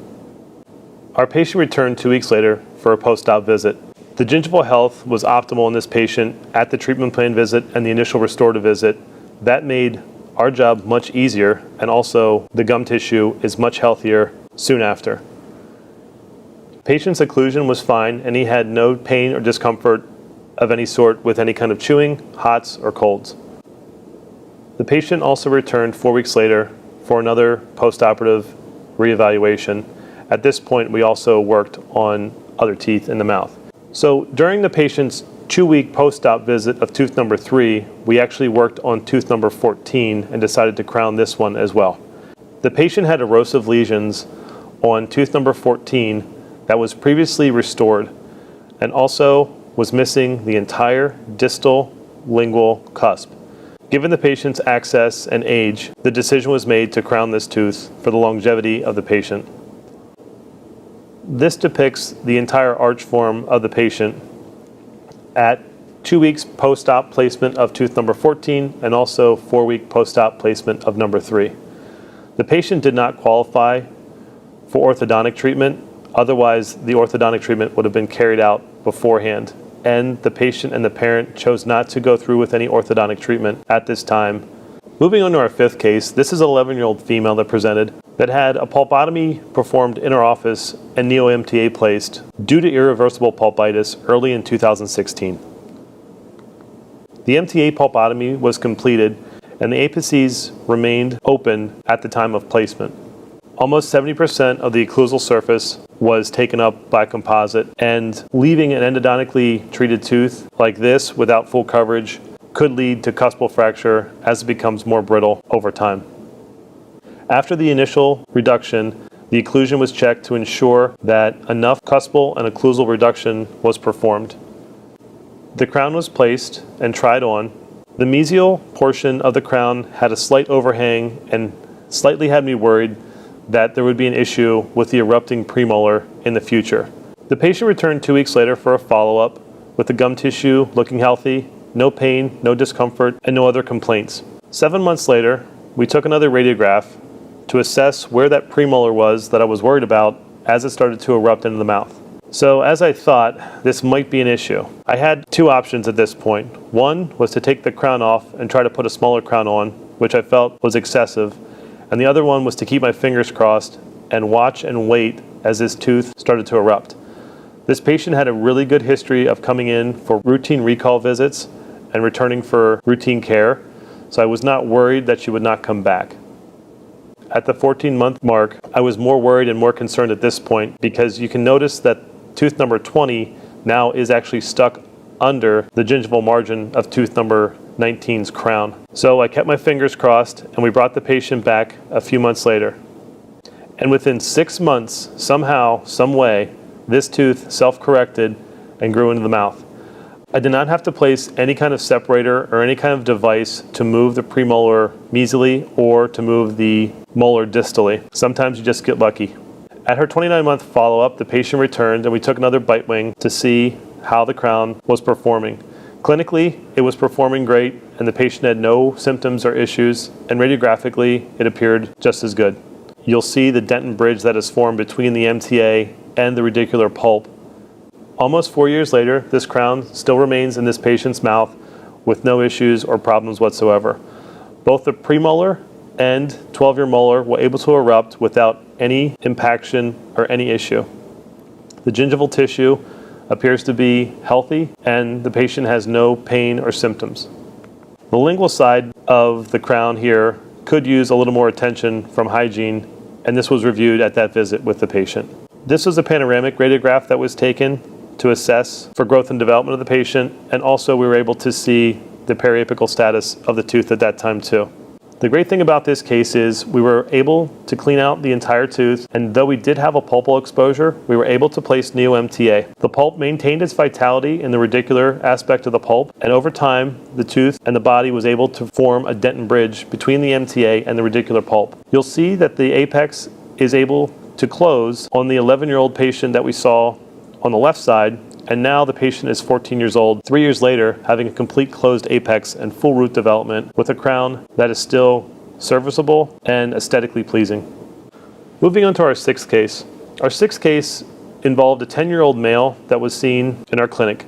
Our patient returned 2 weeks later for a post-op visit. The gingival health was optimal in this patient at the treatment plan visit and the initial restorative visit. That made our job much easier, and also the gum tissue is much healthier soon after. Patient's occlusion was fine and he had no pain or discomfort of any sort with any kind of chewing, hots, or colds. The patient also returned 4 weeks later for another postoperative reevaluation. At this point, we also worked on other teeth in the mouth. So during the patient's 2-week post-op visit of tooth number 3, we actually worked on tooth number 14 and decided to crown this one as well. The patient had erosive lesions on tooth number 14 that was previously restored and also was missing the entire distal lingual cusp. Given the patient's access and age, the decision was made to crown this tooth for the longevity of the patient. This depicts the entire arch form of the patient at 2 weeks post-op placement of tooth number 14 and also 4-week post-op placement of number 3. The patient did not qualify for orthodontic treatment, otherwise the orthodontic treatment would have been carried out beforehand, and the patient and the parent chose not to go through with any orthodontic treatment at this time. Moving on to our 5th case, this is an 11-year-old female that presented that had a pulpotomy performed in our office and neo-MTA placed due to irreversible pulpitis early in 2016. The MTA pulpotomy was completed and the apices remained open at the time of placement. Almost 70% of the occlusal surface was taken up by composite, and leaving an endodontically treated tooth like this without full coverage could lead to cuspal fracture as it becomes more brittle over time. After the initial reduction, the occlusion was checked to ensure that enough cuspal and occlusal reduction was performed. The crown was placed and tried on. The mesial portion of the crown had a slight overhang and slightly had me worried that there would be an issue with the erupting premolar in the future. The patient returned 2 weeks later for a follow-up with the gum tissue looking healthy, no pain, no discomfort, and no other complaints. 7 months later, we took another radiograph to assess where that premolar was that I was worried about as it started to erupt into the mouth. So as I thought, this might be an issue. I had 2 options at this point. One was to take the crown off and try to put a smaller crown on, which I felt was excessive. And the other one was to keep my fingers crossed and watch and wait as this tooth started to erupt. This patient had a really good history of coming in for routine recall visits and returning for routine care, so I was not worried that she would not come back. At the 14-month mark, I was more worried and more concerned at this point because you can notice that tooth number 20 now is actually stuck under the gingival margin of tooth number 19's crown. So I kept my fingers crossed and we brought the patient back a few months later. And within 6 months, somehow, some way, this tooth self-corrected and grew into the mouth. I did not have to place any kind of separator or any kind of device to move the premolar mesially or to move the molar distally. Sometimes you just get lucky. At her 29-month follow-up, the patient returned and we took another bite wing to see how the crown was performing. Clinically, it was performing great and the patient had no symptoms or issues, and radiographically, it appeared just as good. You'll see the dentin bridge that is formed between the MTA and the radicular pulp. Almost 4 years later, this crown still remains in this patient's mouth with no issues or problems whatsoever. Both the premolar and 12-year molar were able to erupt without any impaction or any issue. The gingival tissue appears to be healthy and the patient has no pain or symptoms. The lingual side of the crown here could use a little more attention from hygiene, and this was reviewed at that visit with the patient. This was a panoramic radiograph that was taken to assess for growth and development of the patient, and also we were able to see the periapical status of the tooth at that time too. The great thing about this case is we were able to clean out the entire tooth, and though we did have a pulpal exposure, we were able to place neo-MTA. The pulp maintained its vitality in the radicular aspect of the pulp, and over time, the tooth and the body was able to form a dentin bridge between the MTA and the radicular pulp. You'll see that the apex is able to close on the 11-year-old patient that we saw on the left side, and now the patient is 14 years old, 3 years later, having a complete closed apex and full root development with a crown that is still serviceable and aesthetically pleasing. Moving on to our 6th case. Our 6th case involved a 10-year-old male that was seen in our clinic.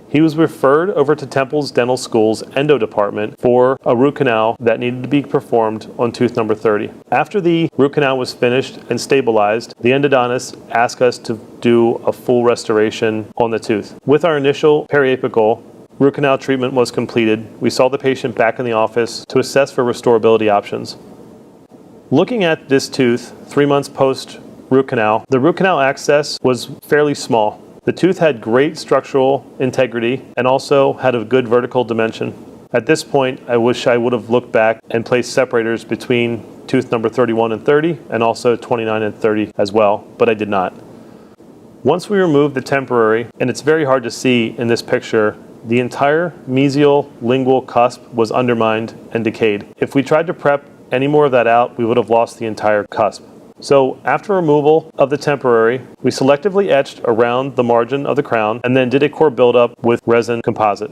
He was referred over to Temple's Dental School's endo department for a root canal that needed to be performed on tooth number 30. After the root canal was finished and stabilized, the endodontist asked us to do a full restoration on the tooth. With our initial periapical, root canal treatment was completed, we saw the patient back in the office to assess for restorability options. Looking at this tooth 3 months post root canal, the root canal access was fairly small. The tooth had great structural integrity and also had a good vertical dimension. At this point, I wish I would have looked back and placed separators between tooth number 31 and 30 and also 29 and 30 as well, but I did not. Once we removed the temporary, and it's very hard to see in this picture, the entire mesial lingual cusp was undermined and decayed. If we tried to prep any more of that out, we would have lost the entire cusp. So after removal of the temporary, we selectively etched around the margin of the crown and then did a core buildup with resin composite.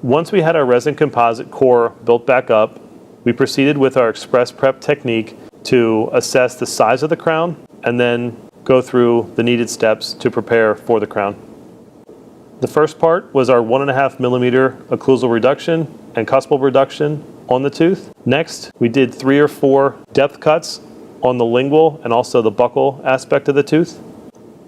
Once we had our resin composite core built back up, we proceeded with our express prep technique to assess the size of the crown and then go through the needed steps to prepare for the crown. The first part was our 1.5 millimeter occlusal reduction and cuspal reduction on the tooth. Next, we did 3 or 4 depth cuts on the lingual and also the buccal aspect of the tooth.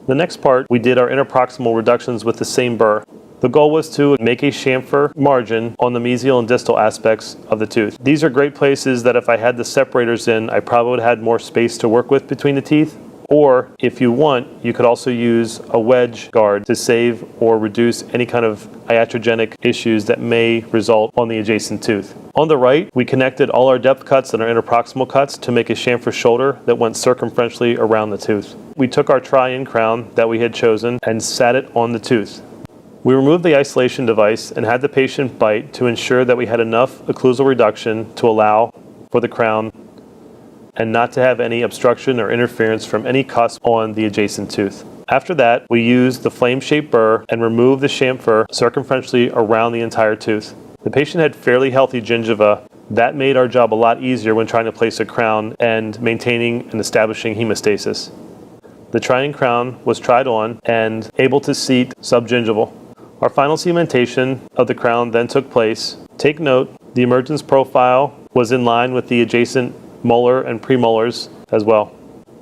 The next part, we did our interproximal reductions with the same burr. The goal was to make a chamfer margin on the mesial and distal aspects of the tooth. These are great places that if I had the separators in, I probably would have had more space to work with between the teeth. Or if you want, you could also use a wedge guard to save or reduce any kind of iatrogenic issues that may result on the adjacent tooth. On the right, we connected all our depth cuts and our interproximal cuts to make a chamfer shoulder that went circumferentially around the tooth. We took our try-in crown that we had chosen and sat it on the tooth. We removed the isolation device and had the patient bite to ensure that we had enough occlusal reduction to allow for the crown and not to have any obstruction or interference from any cusp on the adjacent tooth. After that, we used the flame-shaped burr and removed the chamfer circumferentially around the entire tooth. The patient had fairly healthy gingiva. That made our job a lot easier when trying to place a crown and maintaining and establishing hemostasis. The try-in crown was tried on and able to seat subgingival. Our final cementation of the crown then took place. Take note, the emergence profile was in line with the adjacent molar and premolars as well.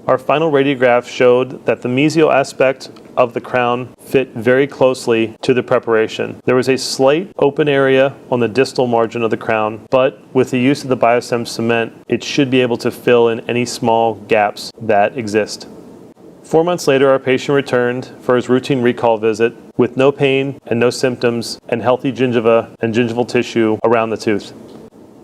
Our final radiograph showed that the mesial aspect of the crown fit very closely to the preparation. There was a slight open area on the distal margin of the crown, but with the use of the Biosem cement, it should be able to fill in any small gaps that exist. 4 months later, our patient returned for his routine recall visit with no pain and no symptoms and healthy gingiva and gingival tissue around the tooth.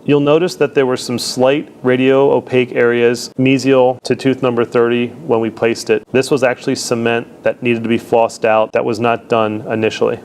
You'll notice that there were some slight radio-opaque areas mesial to tooth number 30 when we placed it. This was actually cement that needed to be flossed out that was not done initially.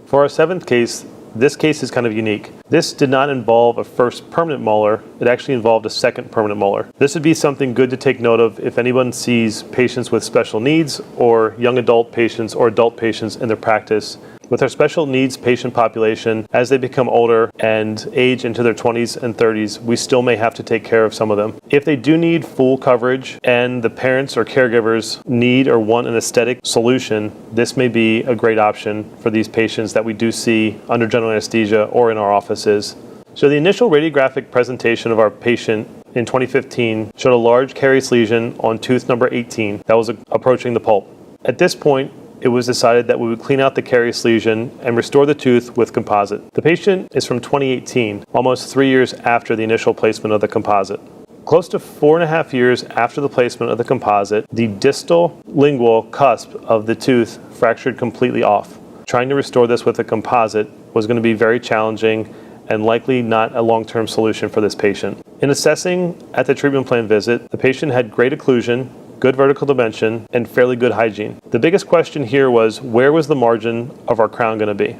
For our 7th case, this case is kind of unique. This did not involve a first permanent molar, it actually involved a second permanent molar. This would be something good to take note of if anyone sees patients with special needs or young adult patients or adult patients in their practice. With our special needs patient population, as they become older and age into their 20s and 30s, we still may have to take care of some of them. If they do need full coverage and the parents or caregivers need or want an aesthetic solution, this may be a great option for these patients that we do see under general anesthesia or in our offices. So the initial radiographic presentation of our patient in 2015 showed a large carious lesion on tooth number 18 that was approaching the pulp. At this point, it was decided that we would clean out the carious lesion and restore the tooth with composite. The patient is from 2018, almost 3 years after the initial placement of the composite. Close to 4.5 years after the placement of the composite, the distal lingual cusp of the tooth fractured completely off. Trying to restore this with a composite was going to be very challenging and likely not a long-term solution for this patient. In assessing at the treatment plan visit, the patient had great occlusion, good vertical dimension, and fairly good hygiene. The biggest question here was, where was the margin of our crown going to be?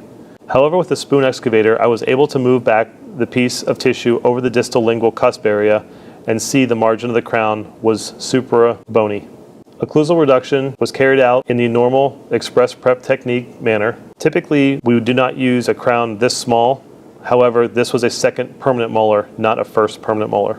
However, with the spoon excavator, I was able to move back the piece of tissue over the distal lingual cusp area and see the margin of the crown was supra bony. Occlusal reduction was carried out in the normal express prep technique manner. Typically, we do not use a crown this small. However, this was a second permanent molar, not a first permanent molar.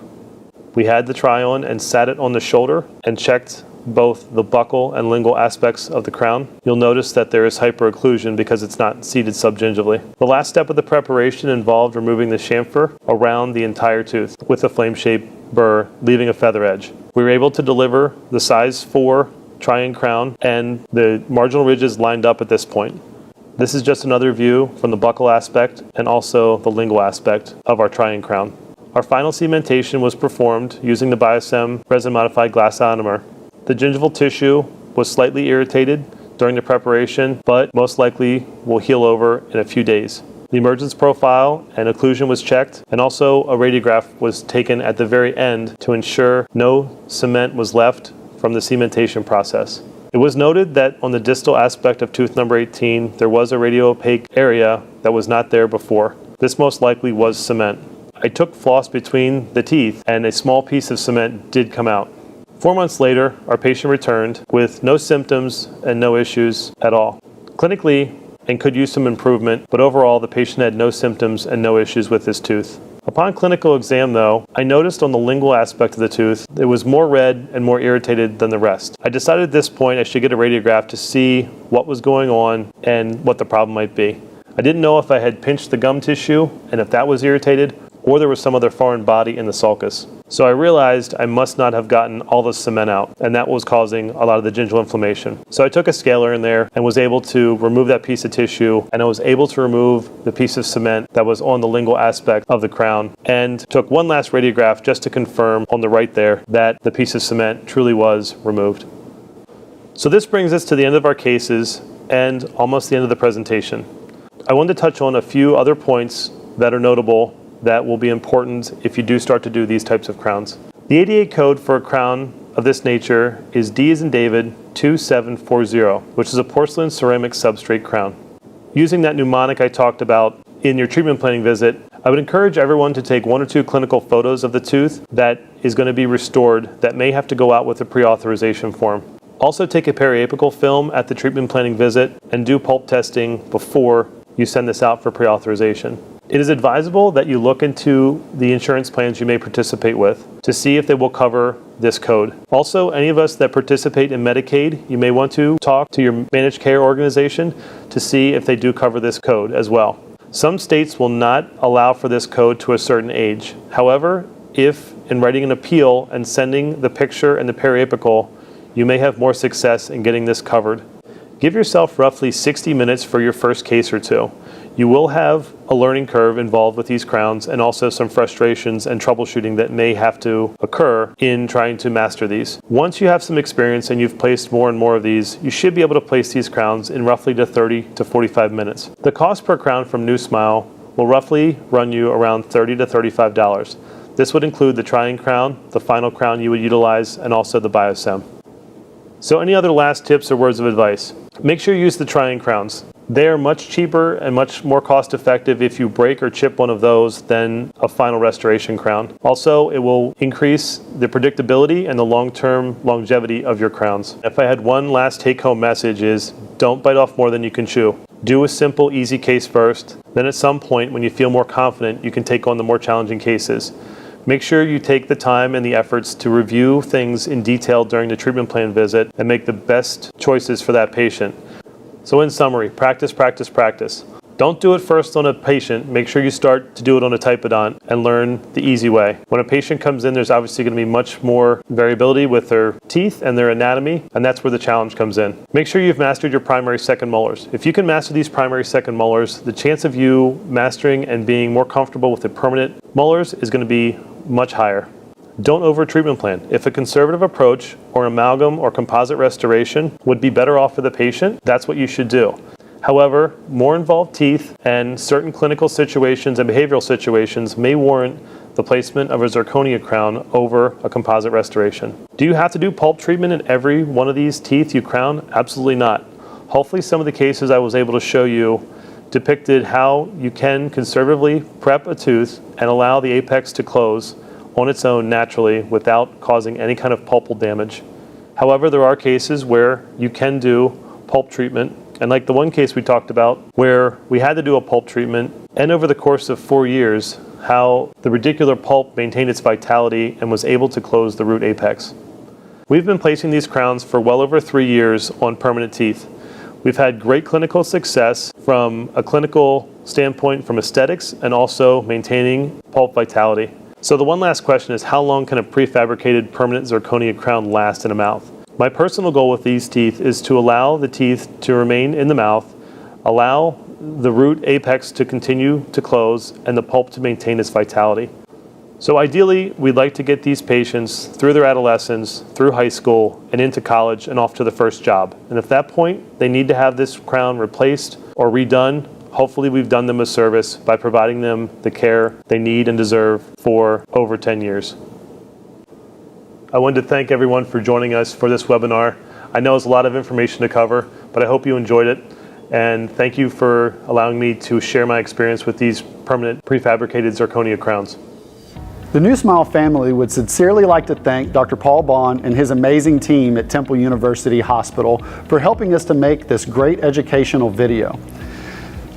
We had the try-on and sat it on the shoulder and checked both the buccal and lingual aspects of the crown. You'll notice that there is hyperocclusion because it's not seated subgingivally. The last step of the preparation involved removing the chamfer around the entire tooth with a flame-shaped burr, leaving a feather edge. We were able to deliver the size 4 try-in crown and the marginal ridges lined up at this point. This is just another view from the buccal aspect and also the lingual aspect of our trying crown. Our final cementation was performed using the Biosem resin-modified glass ionomer. The gingival tissue was slightly irritated during the preparation, but most likely will heal over in a few days. The emergence profile and occlusion was checked, and also a radiograph was taken at the very end to ensure no cement was left from the cementation process. It was noted that on the distal aspect of tooth number 18, there was a radio-opaque area that was not there before. This most likely was cement. I took floss between the teeth, and a small piece of cement did come out. 4 months later, our patient returned with no symptoms and no issues at all. Clinically, and could use some improvement, but overall the patient had no symptoms and no issues with his tooth. Upon clinical exam though, I noticed on the lingual aspect of the tooth, it was more red and more irritated than the rest. I decided at this point I should get a radiograph to see what was going on and what the problem might be. I didn't know if I had pinched the gum tissue and if that was irritated, or there was some other foreign body in the sulcus. So I realized I must not have gotten all the cement out, and that was causing a lot of the gingival inflammation. So I took a scaler in there and was able to remove that piece of tissue, and I was able to remove the piece of cement that was on the lingual aspect of the crown, and took one last radiograph just to confirm on the right there that the piece of cement truly was removed. So this brings us to the end of our cases and almost the end of the presentation. I wanted to touch on a few other points that are notable that will be important if you do start to do these types of crowns. The ADA code for a crown of this nature is D as in David 2740, which is a porcelain ceramic substrate crown. Using that mnemonic I talked about in your treatment planning visit, I would encourage everyone to take 1 or 2 clinical photos of the tooth that is going to be restored that may have to go out with a pre-authorization form. Also take a periapical film at the treatment planning visit and do pulp testing before you send this out for pre-authorization. It is advisable that you look into the insurance plans you may participate with to see if they will cover this code. Also, any of us that participate in Medicaid, you may want to talk to your managed care organization to see if they do cover this code as well. Some states will not allow for this code to a certain age. However, if in writing an appeal and sending the picture and the periapical, you may have more success in getting this covered. Give yourself roughly 60 minutes for your first case or two. You will have a learning curve involved with these crowns and also some frustrations and troubleshooting that may have to occur in trying to master these. Once you have some experience and you've placed more and more of these, you should be able to place these crowns in roughly 30 to 45 minutes. The cost per crown from New Smile will roughly run you around $30 to $35. This would include the trying crown, the final crown you would utilize, and also the Biosem. So any other last tips or words of advice? Make sure you use the trying crowns. They are much cheaper and much more cost effective if you break or chip one of those than a final restoration crown. Also, it will increase the predictability and the long-term longevity of your crowns. If I had one last take-home message is, don't bite off more than you can chew. Do a simple, easy case first. Then at some point, when you feel more confident, you can take on the more challenging cases. Make sure you take the time and the efforts to review things in detail during the treatment plan visit and make the best choices for that patient. So in summary, practice, practice, practice. Don't do it first on a patient. Make sure you start to do it on a typodont and learn the easy way. When a patient comes in, there's obviously going to be much more variability with their teeth and their anatomy, and that's where the challenge comes in. Make sure you've mastered your primary second molars. If you can master these primary second molars, the chance of you mastering and being more comfortable with the permanent molars is going to be much higher. Don't over-treatment plan. If a conservative approach or amalgam or composite restoration would be better off for the patient, that's what you should do. However, more involved teeth and certain clinical situations and behavioral situations may warrant the placement of a zirconia crown over a composite restoration. Do you have to do pulp treatment in every one of these teeth you crown? Absolutely not. Hopefully some of the cases I was able to show you depicted how you can conservatively prep a tooth and allow the apex to close on its own naturally without causing any kind of pulpal damage. However, there are cases where you can do pulp treatment, and like the one case we talked about where we had to do a pulp treatment, and over the course of 4 years, how the radicular pulp maintained its vitality and was able to close the root apex. We've been placing these crowns for well over 3 years on permanent teeth. We've had great clinical success from a clinical standpoint from aesthetics and also maintaining pulp vitality. So the one last question is, how long can a prefabricated permanent zirconia crown last in a mouth? My personal goal with these teeth is to allow the teeth to remain in the mouth, allow the root apex to continue to close and the pulp to maintain its vitality. So ideally, we'd like to get these patients through their adolescence, through high school, and into college and off to the first job. And at that point, they need to have this crown replaced or redone. Hopefully we've done them a service by providing them the care they need and deserve for over 10 years. I wanted to thank everyone for joining us for this webinar. I know it's a lot of information to cover, but I hope you enjoyed it. And thank you for allowing me to share my experience with these permanent prefabricated zirconia crowns. The New Smile family would sincerely like to thank Dr. Paul Bahn and his amazing team at Temple University Hospital for helping us to make this great educational video.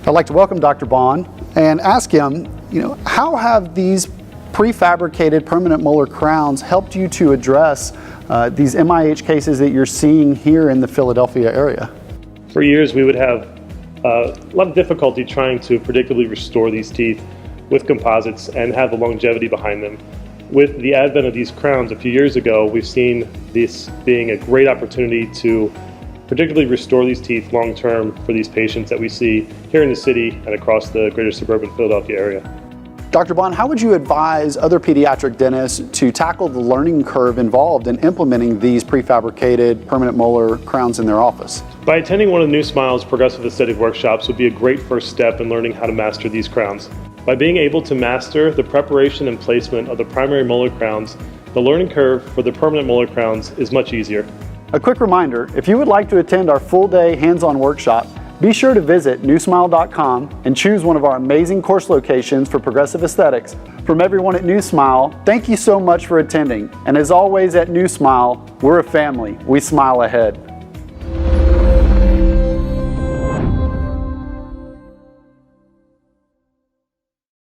I'd like to welcome Dr. Bahn and ask him, how have these prefabricated permanent molar crowns helped you to address these MIH cases that you're seeing here in the Philadelphia area? For years, we would have a lot of difficulty trying to predictably restore these teeth with composites and have the longevity behind them. With the advent of these crowns a few years ago, we've seen this being a great opportunity to predictably restore these teeth long-term for these patients that we see here in the city and across the greater suburban Philadelphia area. Dr. Bahn, how would you advise other pediatric dentists to tackle the learning curve involved in implementing these prefabricated permanent molar crowns in their office? By attending one of the New Smile's progressive aesthetic workshops would be a great first step in learning how to master these crowns. By being able to master the preparation and placement of the primary molar crowns, the learning curve for the permanent molar crowns is much easier. A quick reminder, if you would like to attend our full-day hands-on workshop, be sure to visit newsmile.com and choose one of our amazing course locations for progressive aesthetics. From everyone at New Smile, thank you so much for attending. And as always at New Smile, we're a family. We smile ahead.